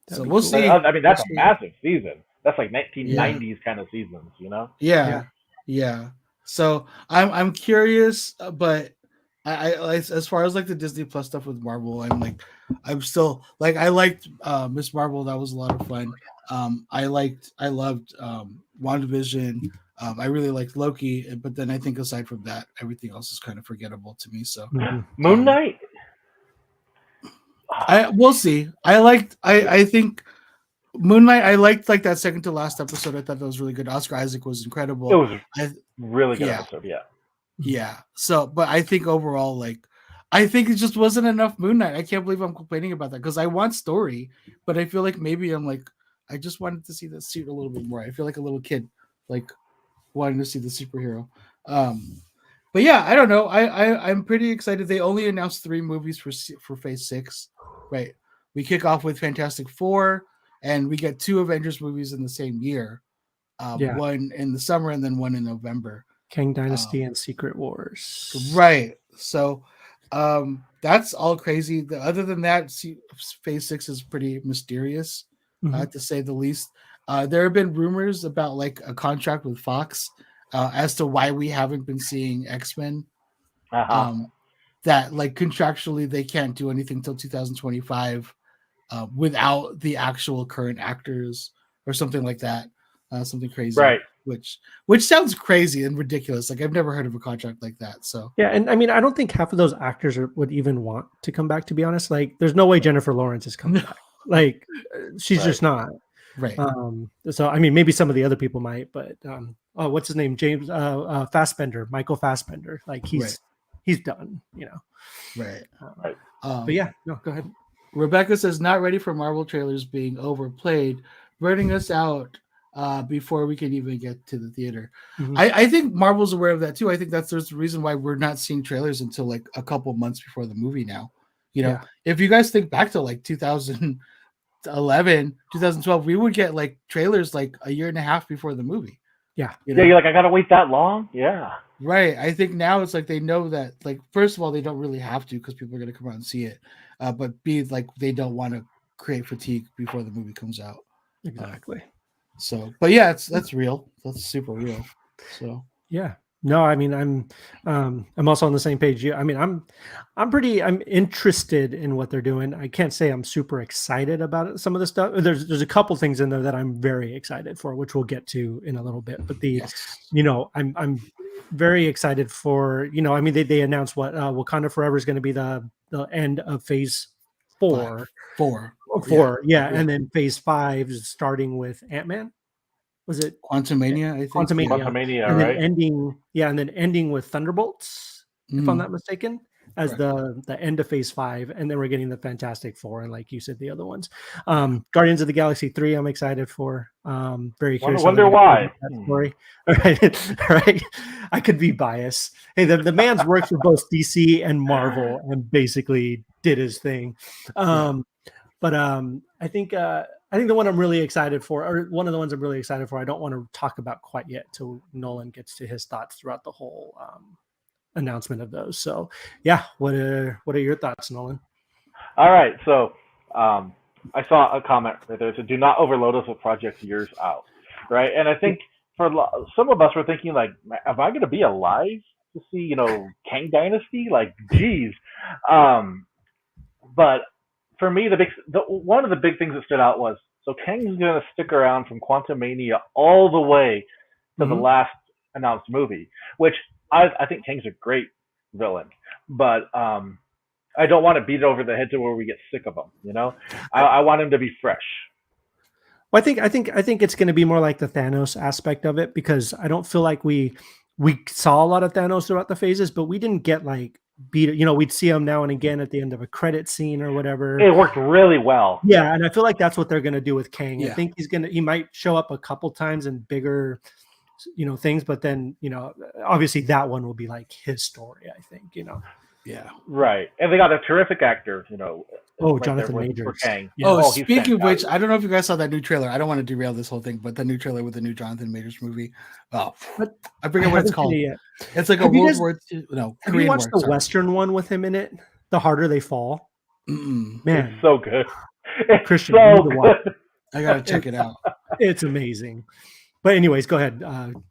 That'd So be we'll cool. see. I mean, that's a We'll see. massive season. That's like 1990s kind of seasons, Yeah. So I'm curious, but I as far as like the Disney Plus stuff with Marvel, I'm still like I liked Miss Marvel. That was a lot of fun. I loved WandaVision. I really liked Loki, but then I think aside from that, everything else is kind of forgettable to me. So Moon Knight. we'll see. I think Moon Knight. I liked like that second to last episode. I thought that was really good. Oscar Isaac was incredible. It was I, really good yeah. episode. Yeah. Yeah. So, but I think overall, like, I think it just wasn't enough Moon Knight. I can't believe I'm complaining about that because I want story, but I feel like maybe I'm like, I just wanted to see the suit a little bit more. I feel like a little kid, like, wanting to see the superhero. But yeah, I don't know. I'm pretty excited. They only announced 3 movies for Phase 6, right? We kick off with Fantastic Four, and we get 2 Avengers movies in the same year. One in the summer and then one in November. Kang Dynasty and Secret Wars. Right. So that's all crazy. Other than that, Phase 6 is pretty mysterious, to say the least. There have been rumors about like a contract with Fox as to why we haven't been seeing X-Men. That like contractually they can't do anything until 2025 without the actual current actors or something like that. Something crazy. Right. Which sounds crazy and ridiculous. Like I've never heard of a contract like that. So yeah, and I mean, I don't think half of those actors would even want to come back. To be honest, like there's no way Jennifer Lawrence is coming back. Like she's just not. Right. So I mean, maybe some of the other people might, but what's his name? James Fassbender, Michael Fassbender. Like he's done. You know. Right. But yeah, no, go ahead. Rebecca says not ready for Marvel trailers being overplayed, burning us out before we can even get to the theater. I think Marvel's aware of that too. I think there's the reason why we're not seeing trailers until like a couple months before the movie now. You know, if you guys think back to like 2011, 2012, we would get like trailers like a year and a half before the movie. Yeah. You know? Yeah, you're like, I gotta wait that long? Yeah. Right. I think now it's like they know that, like, first of all, they don't really have to because people are going to come out and see it. But B, like, they don't want to create fatigue before the movie comes out. Exactly. So, but yeah, that's real. That's super real. So, yeah. No, I mean, I'm also on the same page. I mean, I'm interested in what they're doing. I can't say I'm super excited about it. Some of the stuff, there's a couple things in there that I'm very excited for, which we'll get to in a little bit. But you know, I'm very excited for, you know, I mean, they announced what Wakanda Forever is going to be the end of Phase 4. Four. Yeah. And then Phase 5 is starting with Ant-Man. Was it Quantumania? I think Quantumania, and right? Then ending with Thunderbolts, if I'm not mistaken, as Correct. the end of Phase 5, and then we're getting the Fantastic Four, and like you said, the other ones. Guardians of the Galaxy 3, I'm excited for. Very curious. Wonder why. That story. All right. I could be biased. Hey, the man's worked for both DC and Marvel, and basically did his thing. But I think the one I'm really excited for, or one of the ones I'm really excited for, I don't want to talk about quite yet till Nolan gets to his thoughts throughout the whole announcement of those. So yeah, what are your thoughts, Nolan? All right, so I saw a comment right there that said, "Do not overload us with projects years out," right? And I think for some of us, we're thinking like, "Am I going to be alive to see, you know, Kang Dynasty?" Like, geez. But for me, one of the big things that stood out was, so Kang's going to stick around from Quantumania all the way to the last announced movie, which I think Kang's a great villain, but I don't want to beat it over the head to where we get sick of him. You know, I want him to be fresh. Well, I think it's going to be more like the Thanos aspect of it, because I don't feel like we saw a lot of Thanos throughout the phases, but we didn't get like beat. You know, we'd see him now and again at the end of a credit scene or whatever. It worked really well. Yeah, and I feel like that's what they're going to do with Kang. Yeah. I think he might show up a couple times in bigger, you know, things, but then, you know, obviously that one will be like his story, I think, you know. Yeah. Right. And they got a terrific actor, you know. Right, Jonathan Majors. For Kang. Yeah. Speaking of which, I don't know if you guys saw that new trailer. I don't want to derail this whole thing, but the new trailer with the new Jonathan Majors movie. Oh, I forget what it's called. It's like a World War II. No, have you watched the Western one with him in it? The Harder They Fall. Man, it's so good. It's Christian, so good. I gotta check it out. It's amazing. But anyways, go ahead,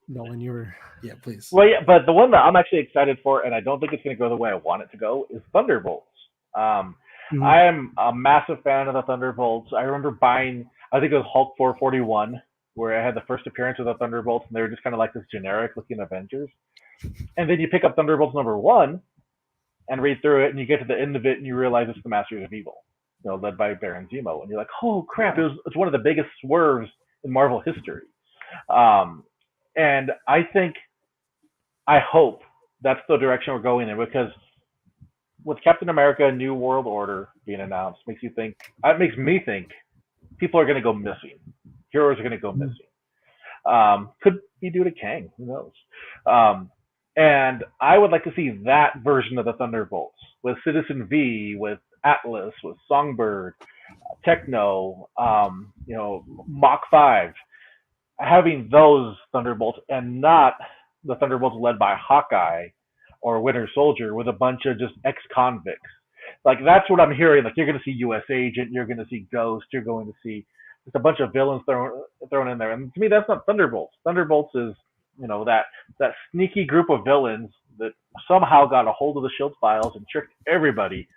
Nolan. You were please. Well, yeah, but the one that I'm actually excited for, and I don't think it's going to go the way I want it to go, is Thunderbolts. I am a massive fan of the Thunderbolts. I remember buying, I think it was Hulk 441 where it had the first appearance of the Thunderbolts, and they were just kind of like this generic looking Avengers. And then you pick up Thunderbolts #1 and read through it, and you get to the end of it, and you realize it's the Masters of Evil, led by Baron Zemo, and you're like, oh crap! It's one of the biggest swerves in Marvel history. And I hope that's the direction we're going in, because with Captain America: New World Order being announced, makes me think people are going to go missing. Heroes are going to go missing. Could be due to Kang. Who knows? And I would like to see that version of the Thunderbolts with Citizen V, with Atlas, with Songbird, Techno, Mach 5, having those Thunderbolts, and not the Thunderbolts led by Hawkeye or Winter Soldier with a bunch of just ex-convicts. Like, that's what I'm hearing. Like, you're going to see U.S. Agent, you're going to see Ghost, you're going to see just a bunch of villains thrown in there. And to me, that's not Thunderbolts. Thunderbolts is, that sneaky group of villains that somehow got a hold of the Shield files and tricked everybody,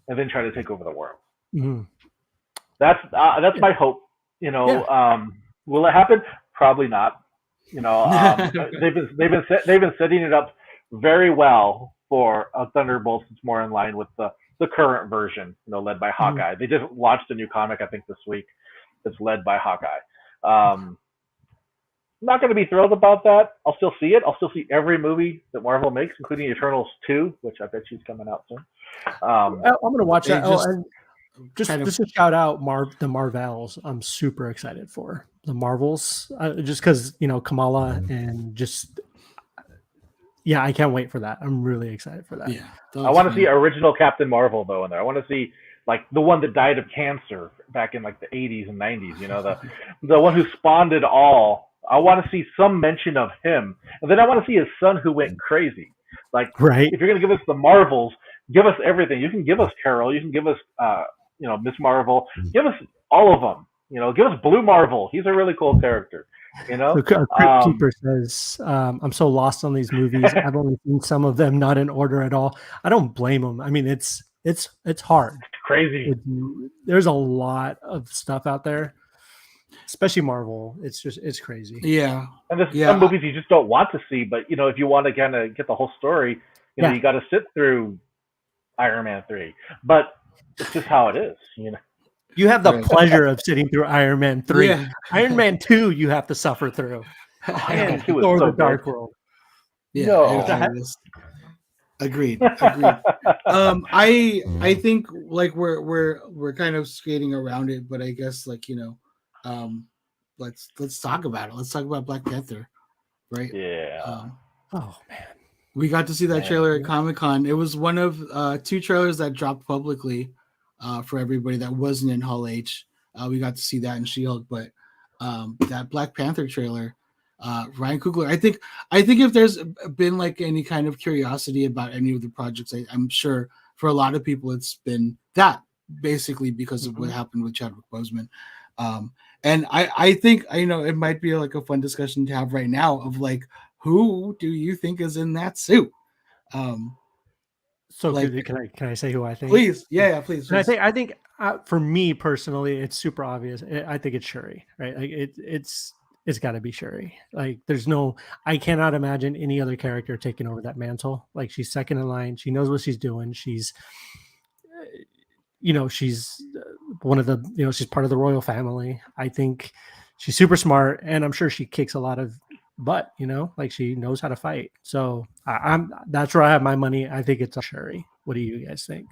and then tried to take over the world. Mm-hmm. That's my hope. Will it happen? Probably not. They've been setting it up very well for a Thunderbolts that's more in line with the current version, led by Hawkeye. They just launched a new comic, I think, this week that's led by Hawkeye. Not going to be thrilled about that. I'll still see it. I'll still see every movie that Marvel makes, including Eternals 2, which I bet she's coming out soon. I'm going to watch that. Just to shout out the Marvels. I'm super excited for the Marvels, just because Kamala, and just I can't wait for that. I'm really excited for that. Yeah, I want to see original Captain Marvel though in there. I want to see like the one that died of cancer back in like the 80s and 90s. The one who spawned it all. I want to see some mention of him, and then I want to see his son who went crazy. Like, right. If you're going to give us the Marvels, give us everything. You can give us Carol. You can give us, Miss Marvel. Give us all of them. Give us Blue Marvel. He's a really cool character. So Crypt Keeper says, I'm so lost on these movies. I've only seen some of them, not in order at all. I don't blame them. I mean, it's hard. It's crazy. There's a lot of stuff out there, especially Marvel. It's crazy. Yeah. And there's some movies you just don't want to see, but if you want to kind of get the whole story, you got to sit through Iron Man 3. But it's just how it is, You have the pleasure of sitting through Iron Man 3. Yeah. Iron Man 2 you have to suffer through. Iron Man 2 is or so the Dark good. World. Yeah. No. Agreed. I think like we're kind of skating around it, but I guess let's talk about it. Let's talk about Black Panther, right? Yeah. Oh man, we got to see that trailer at Comic-Con. It was one of 2 trailers that dropped publicly for everybody that wasn't in Hall H. We got to see that in She-Hulk, but that Black Panther trailer, Ryan Coogler. I think if there's been like any kind of curiosity about any of the projects, I'm sure for a lot of people it's been that, basically because of what happened with Chadwick Boseman. And I think it might be like a fun discussion to have right now of like, who do you think is in that suit? So can I say who I think? Please, yeah, please. I think for me personally, it's super obvious. I think it's Shuri, right? Like it's got to be Shuri. Like I cannot imagine any other character taking over that mantle. Like, she's second in line. She knows what she's doing. She's she's one of the she's part of the royal family. I think she's super smart, and I'm sure she kicks a lot of butt. Like, she knows how to fight. So that's where I have my money. I think it's Shuri. What do you guys think?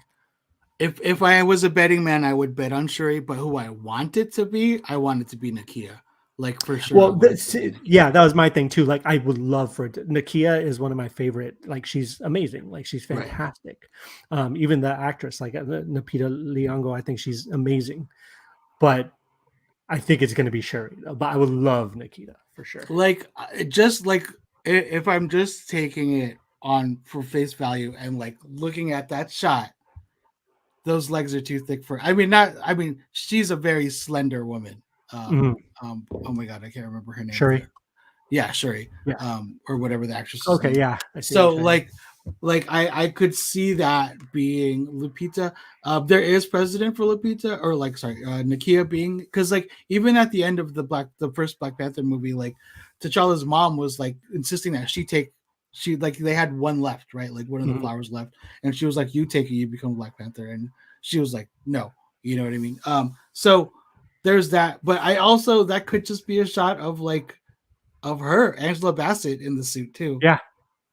If I was a betting man, I would bet on Shuri. But who I want it to be Nakia. Like, for sure. Well, that was my thing too. Like, I would love for it. Nakia is one of my favorite. Like, she's amazing. Like, she's fantastic. Right. Even the actress, like Lupita Nyong'o, I think she's amazing. But I think it's going to be Shuri. But I would love Nakia for sure. Like, just like if I'm just taking it on for face value and like looking at that shot, those legs are too thick for. She's a very slender woman. Oh my god, I can't remember her name. Shuri. Yeah, Shuri. Yeah. Or whatever the actress is. Okay, name. Yeah. So like like I could see that being Lupita. There is precedent for Lupita, or like sorry, Nakia being, because like even at the end of the first Black Panther movie, like T'Challa's mom was like insisting that she like they had one left, right? Like one of the Mhm. flowers left, and she was like, "You take it, you become Black Panther," and she was like, "No," you know what I mean? So there's that, but I also that could just be a shot of like of her, Angela Bassett in the suit too. Yeah,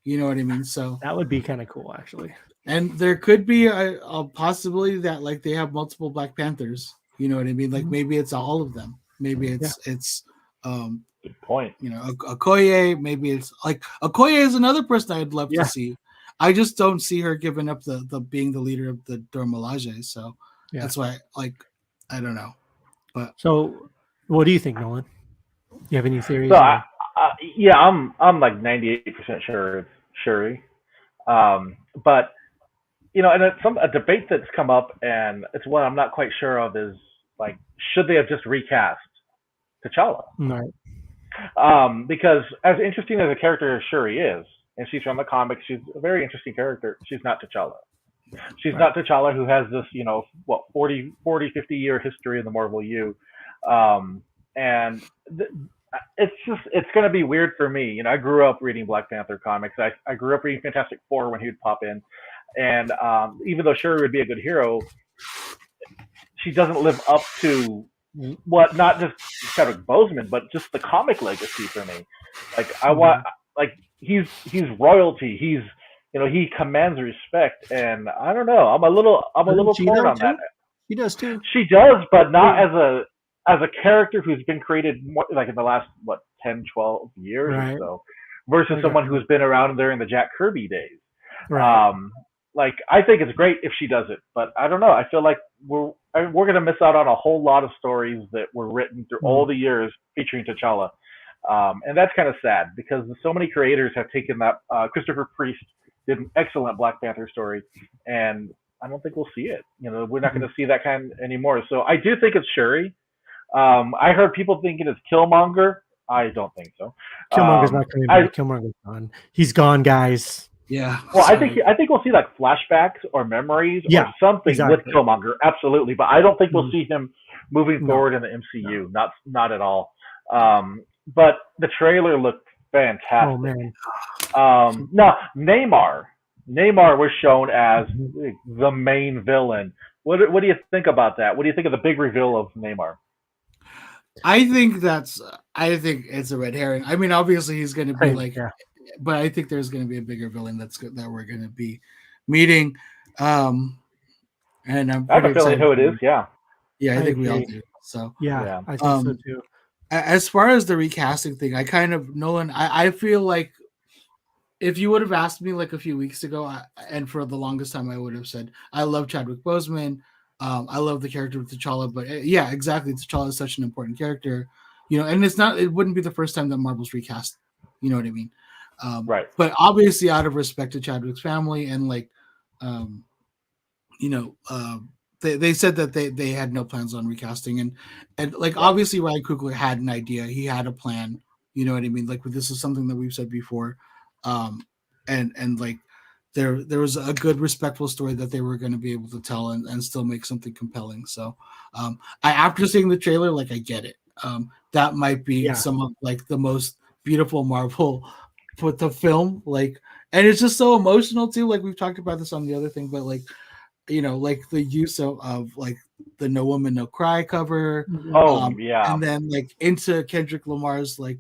You know what I mean? So, that would be kind of cool, actually. and there could be a possibility that like they have multiple Black Panthers. You know what I mean? Like Mhm. maybe it's all of them. Maybe Yeah. it's um Good point. you know Okoye. Maybe it's like Okoye is another person I'd love Yeah. to see. I just don't see her giving up the being the leader of the Dormalaje. So Yeah. that's why like I don't know. But So, what do you think, Nolan? You have any theories? So or- yeah, I'm like 98% sure it's Shuri. But and it's a debate that's come up, and it's one I'm not quite sure of, is like, should they have just recast T'Challa? Right. Because as interesting as a character as Shuri is, and she's from the comics, she's a very interesting character. She's not T'Challa. She's Right. not T'Challa, who has this, 50-year history in the Marvel U. And it's going to be weird for me. I grew up reading Black Panther comics. I grew up reading Fantastic Four when he would pop in. And even though Shuri would be a good hero, she doesn't live up to what, not just Chadwick Boseman, but just the comic legacy for me. Like I want, like he's royalty. He commands respect, and I don't know. I'm a little She torn though, on that. too? She does too. She does, but not as a character who's been created more, like in the last 10, 12 years Right. or so, versus Okay. someone who's been around during the Jack Kirby days. Right. Like I think it's great if she does it, but I don't know. I feel like we're going to miss out on a whole lot of stories that were written through all the years featuring T'Challa, and that's kind of sad because so many creators have taken that. Christopher Priest did an excellent Black Panther story, and I don't think we'll see it. We're not going to see that kind anymore. So I do think it's Shuri. I heard people thinking it's Killmonger. I don't think so. Killmonger's not coming back. Killmonger's gone. He's gone, guys. yeah. Well, I think we'll see like flashbacks or memories or something exactly. with Killmonger, absolutely. But I don't think we'll see him moving forward in the MCU. No. Not at all. But the trailer looked fantastic. Oh man. No, Neymar was shown as the main villain. What do you think about that? What do you think of the big reveal of Neymar? I think it's a red herring. I mean, obviously he's going to be but I think there's going to be a bigger villain that we're going to be meeting. And I'm I have a feeling who it is. Yeah. Yeah, I think we all do. So yeah. I think so too. As far as the recasting thing, I kind of, Nolan, I feel like if you would have asked me like a few weeks ago, and for the longest time, I would have said, I love Chadwick Boseman. I love the character of T'Challa, but yeah, exactly. T'Challa is such an important character, and it wouldn't be the first time that Marvel's recast. You know what I mean? Right. But obviously, out of respect to Chadwick's family, and like, they said that they had no plans on recasting, and like obviously Ryan Coogler had an idea, he had a plan. You know what I mean? Like this is something that we've said before, and like there was a good respectful story that they were going to be able to tell and still make something compelling. So after seeing the trailer, like I get it. That might be some of like the most beautiful Marvel with the film, like, and it's just so emotional too. Like we've talked about this on the other thing, but like, like the use of like the No Woman No Cry cover. And then like into Kendrick Lamar's like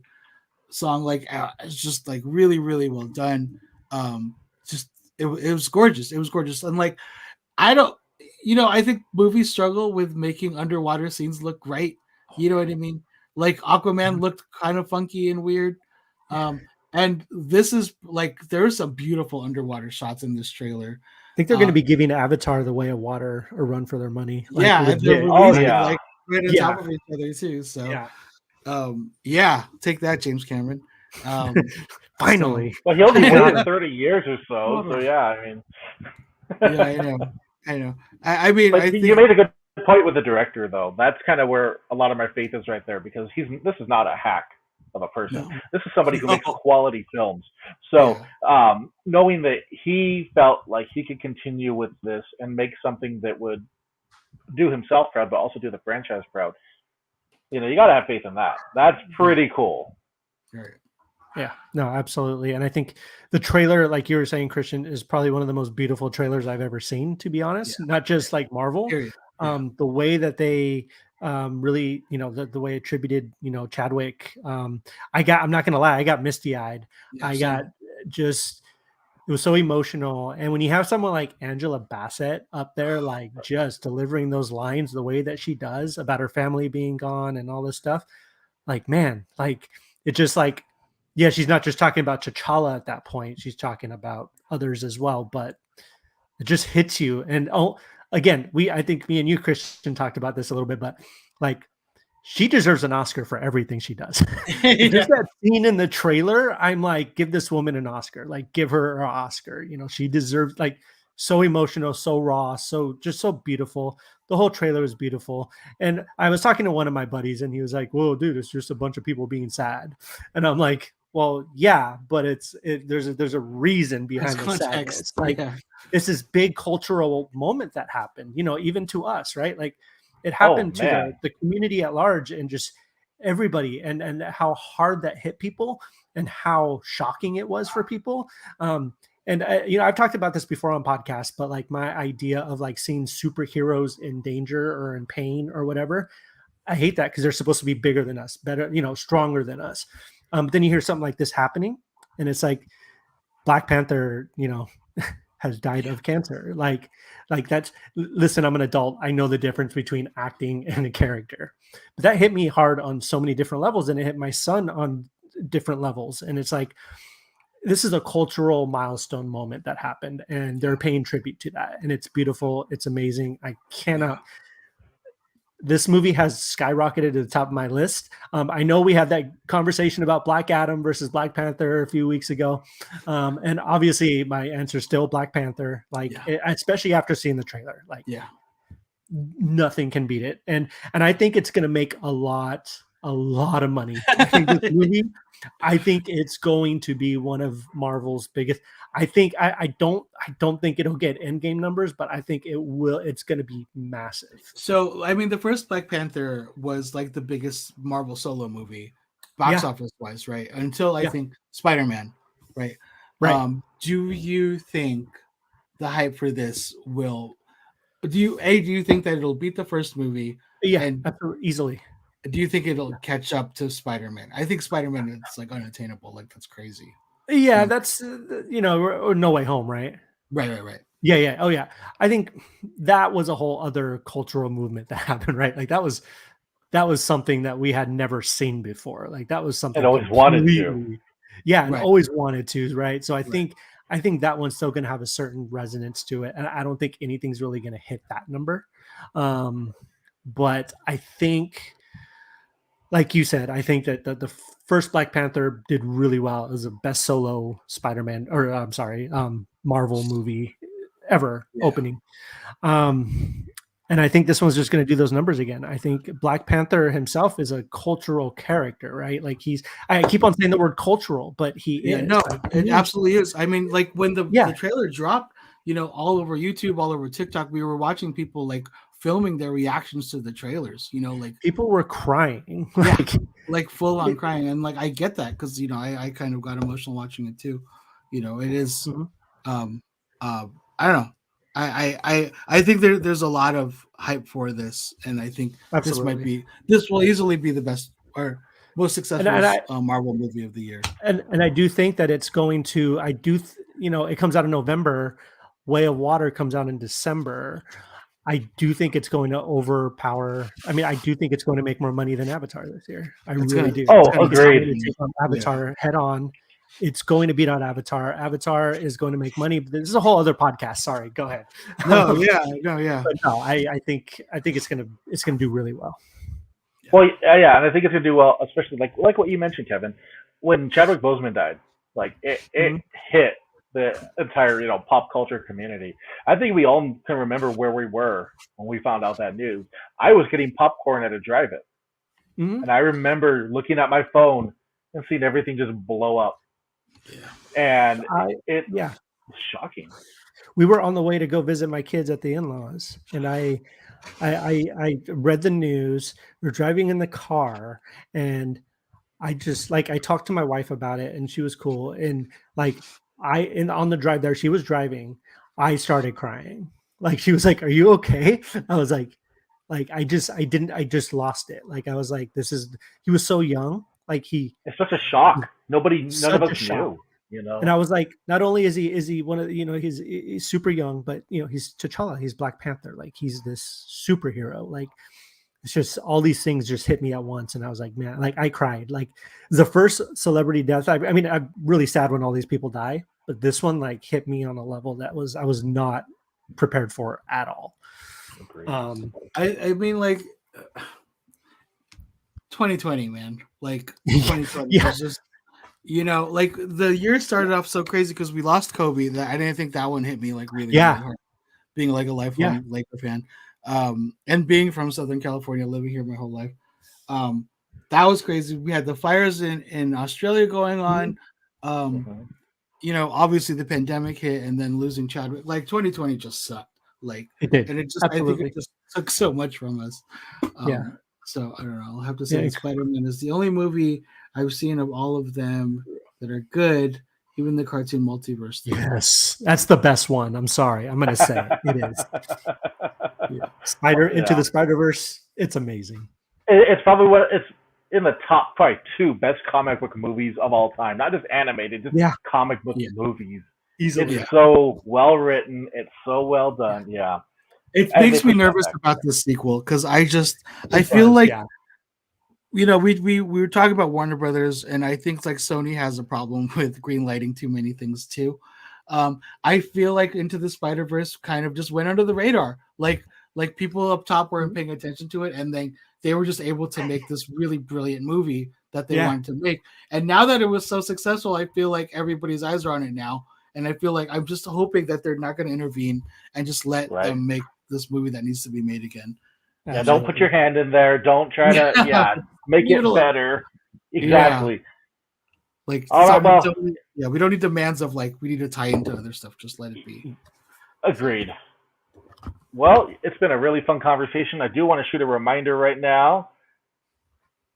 song, like it's just like really, really well done. Just it was gorgeous. It was gorgeous. And like, I think movies struggle with making underwater scenes look great. You know what I mean? Like Aquaman looked kind of funky and weird. And this is like, there's some beautiful underwater shots in this trailer. I think they're going to be giving Avatar: The Way of Water a run for their money. Like, and they're releasing like right on top of each other too. So take that, James Cameron. Finally. Well, he'll be waiting 30 years or so. So yeah, I mean. I know. I mean, but I think you made a good point with the director, though. That's kind of where a lot of my faith is right there, because this is not a hack. of a person. No. This is somebody who No. makes quality films. So knowing that he felt like he could continue with this and make something that would do himself proud, but also do the franchise proud, you got to have faith in that. That's pretty cool. Right. Yeah, no, absolutely. And I think the trailer, like you were saying, Christian, is probably one of the most beautiful trailers I've ever seen, to be honest. Yeah. Not just like Marvel. Period. Yeah. The way that they really, the way it attributed, Chadwick. I'm not gonna lie, I got misty eyed. Yeah, I same. got just, it was so emotional. And when you have someone like Angela Bassett up there, like just delivering those lines the way that she does about her family being gone and all this stuff, like, man, like it just like, yeah, she's not just talking about T'Challa at that point. She's talking about others as well, but it just hits you. And again, I think me and you, Christian, talked about this a little bit, but like, she deserves an Oscar for everything she does. Just that scene in the trailer, I'm like, give this woman an Oscar, like give her an Oscar. She deserves, like, so emotional, so raw, so beautiful. The whole trailer is beautiful. And I was talking to one of my buddies and he was like, whoa, dude, it's just a bunch of people being sad. And I'm like, well, yeah, but there's a reason behind the sadness. Like, it's this big cultural moment that happened, even to us, right? Like, it happened to the community at large and just everybody, and how hard that hit people and how shocking it was for people. And I've talked about this before on podcasts, but like my idea of like seeing superheroes in danger or in pain or whatever, I hate that because they're supposed to be bigger than us, better, stronger than us. But then you hear something like this happening, and it's like Black Panther, has died of cancer. Like that's, listen, I'm an adult. I know the difference between acting and a character, but that hit me hard on so many different levels, and it hit my son on different levels. And it's like, this is a cultural milestone moment that happened, and they're paying tribute to that. And it's beautiful. It's amazing. I cannot, this movie has skyrocketed to the top of my list. I know we had that conversation about Black Adam versus Black Panther a few weeks ago. And obviously my answer is still Black Panther, especially after seeing the trailer, nothing can beat it. And I think it's going to make a lot of money. I think this movie, I think it's going to be one of Marvel's biggest. I think I don't think it'll get endgame numbers, but I think it will. It's going to be massive. So I mean, the first Black Panther was like the biggest Marvel solo movie, box office wise, right? Until I think Spider-Man, right? Right. Do you think the hype for this will? Do you think that it'll beat the first movie? Yeah, and easily. Do you think it'll catch up to Spider-Man? I think Spider-Man is like unattainable. Like, that's crazy. Yeah, that's or No Way Home, right? Right. Yeah. Oh yeah. I think that was a whole other cultural movement that happened, right? Like that was something that we had never seen before. Like that was something and always wanted to. Yeah, and always wanted to, right? So I think that one's still going to have a certain resonance to it, and I don't think anything's really going to hit that number. But I think, like you said, I think that the first Black Panther did really well. It was the best solo Spider-Man, or I'm sorry, Marvel movie ever opening. And I think this one's just going to do those numbers again. I think Black Panther himself is a cultural character, right? Like I keep on saying the word cultural, but he is. No, it absolutely is. I mean, like when the trailer dropped, all over YouTube, all over TikTok, we were watching people like filming their reactions to the trailers, like people were crying, like full on crying. And like, I get that. Cause I kind of got emotional watching it too. It is, I don't know. I think there's a lot of hype for this. And I think this will easily be the best or most successful Marvel movie of the year. And I do think that it's going to, it comes out in November. Way of Water comes out in December. I do think it's going to overpower. I mean, I do think it's going to make more money than Avatar this year. I really do. Oh, agreed. Take on Avatar head on. It's going to beat out Avatar. Avatar is going to make money. But this is a whole other podcast. Sorry, go ahead. No, yeah. But no, I think it's gonna do really well. Well, yeah, and I think it's gonna do well, especially like what you mentioned, Kevin, when Chadwick Boseman died. Like it hit the entire pop culture community. I think we all can remember where we were when we found out that news. I was getting popcorn at a drive-in, and I remember looking at my phone and seeing everything just blow up. Yeah. And it's Yeah. shocking. We were on the way to go visit my kids at the in-laws, and I read the news. We're driving in the car, and I just I talked to my wife about it, and she was cool. And on the drive there, she was driving. I started crying. Like, she was like, "Are you okay?" I was like I just lost it. Like, I was like, he was so young. Like, It's such a shock. None of us shock. knew. And I was like, not only is he one of he's super young, but he's T'Challa, he's Black Panther, like he's this superhero. Like, it's just all these things just hit me at once, and I was like, man, like I cried. Like, the first celebrity death. I mean, I'm really sad when all these people die, but this one like hit me on a level that I was not prepared for at all. Agreed. I mean, like 2020, man. Like 2020 was just, like the year started off so crazy because we lost Kobe that I didn't think that one hit me like really hard. Being like a lifelong Laker fan, and being from Southern California, living here my whole life, that was crazy. We had the fires in Australia going on. Obviously the pandemic hit, and then losing Chadwick. Like 2020 just sucked. Like it did, and it just absolutely. I think it just took so much from us. So I don't know. I'll have to say Spider-Man is the only movie I've seen of all of them that are good, even the cartoon multiverse thing. Yes, that's the best one. I'm sorry, I'm gonna say it is. Into the Spider-Verse. It's amazing. It's probably it's in the top probably 2 best comic book movies of all time. Not just animated, just comic book movies. Easily. It's so well written. It's so well done. Yeah. It makes me nervous about the sequel because I feel like we were talking about Warner Brothers, and I think like Sony has a problem with greenlighting too many things too. I feel like Into the Spider-Verse kind of just went under the radar. Like people up top weren't paying attention to it, and then they were just able to make this really brilliant movie that they wanted to make. And now that it was so successful, I feel like everybody's eyes are on it now. And I feel like I'm just hoping that they're not going to intervene and just let them make this movie that needs to be made again. Yeah, don't put your hand in there. Don't try to make it better. Exactly. Like, we don't need demands of like we need to tie into other stuff. Just let it be. Agreed. Well, it's been a really fun conversation. I do want to shoot a reminder right now.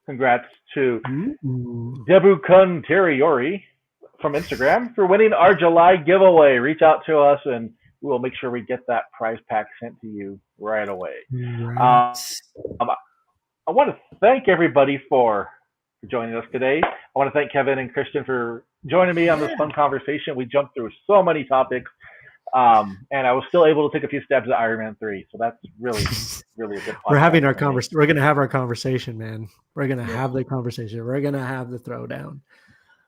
Congrats to Debu Kunteriori from Instagram for winning our July giveaway. Reach out to us and we will make sure we get that prize pack sent to you right away. Right. I want to thank everybody for joining us today. I want to thank Kevin and Christian for joining me on this fun conversation. We jumped through so many topics, and I was still able to take a few stabs at Iron Man 3. So that's really, really a good podcast. We're having our conversation. We're going to have our conversation, man. We're going to have the conversation. We're going to have the throwdown.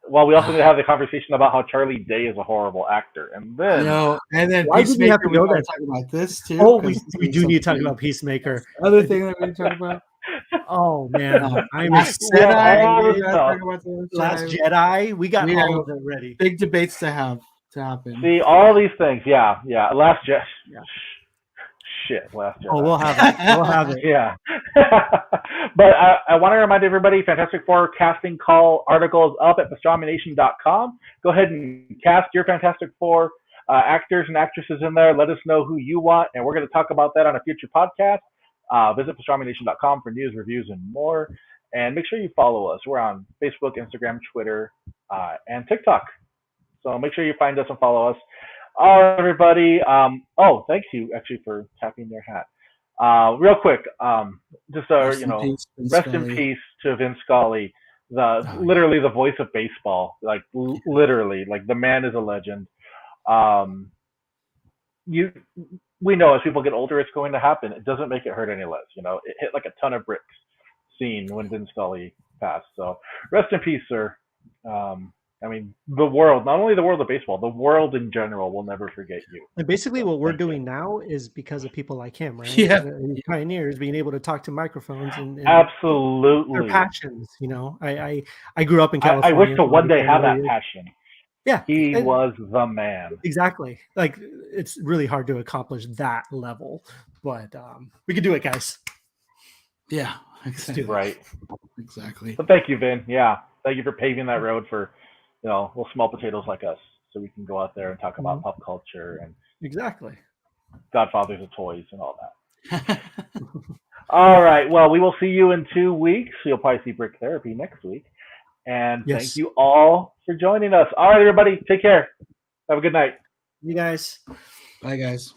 Well, we also need to have the conversation about how Charlie Day is a horrible actor, and then why did we have to go there? Talk about this too. Oh, we do need to talk about Peacemaker. Other thing that we need to talk about. Oh man, Last Jedi. We got all of it ready. Big debates to happen. See all these things. Yeah. Last Jedi. Shit, Last Jedi. Oh, we'll have it. We'll have it. Yeah. But I want to remind everybody, Fantastic Four casting call article is up at pastramination.com. Go ahead and cast your Fantastic Four actors and actresses in there. Let us know who you want, and we're going to talk about that on a future podcast. Visit pastramination.com for news, reviews, and more. And make sure you follow us. We're on Facebook, Instagram, Twitter, and TikTok. So make sure you find us and follow us. All right, everybody. Thanks you actually for tapping your hat. Real quick, rest in peace to Vince Scully, literally the voice of baseball. Like literally, like the man is a legend. We know as people get older, it's going to happen. It doesn't make it hurt any less. It hit like a ton of bricks scene when Vince Scully passed. So rest in peace, sir. I mean, the world, not only the world of baseball, the world in general will never forget you. And basically what we're doing now is because of people like him, right? Yeah. Pioneers being able to talk to microphones and absolutely their passions. I grew up in California. I wish to one day have that passion. Yeah. He was the man. Exactly. Like, it's really hard to accomplish that level, but we can do it, guys. Yeah. Exactly. Right. Exactly. But thank you, Vin. Yeah. Thank you for paving that road for, little small potatoes like us, so we can go out there and talk about pop culture and Exactly. Godfathers of toys and all that. All right. Well, we will see you in 2 weeks. You'll probably see Brick Therapy next week. And thank you all for joining us. All right, everybody. Take care. Have a good night. You guys. Bye, guys.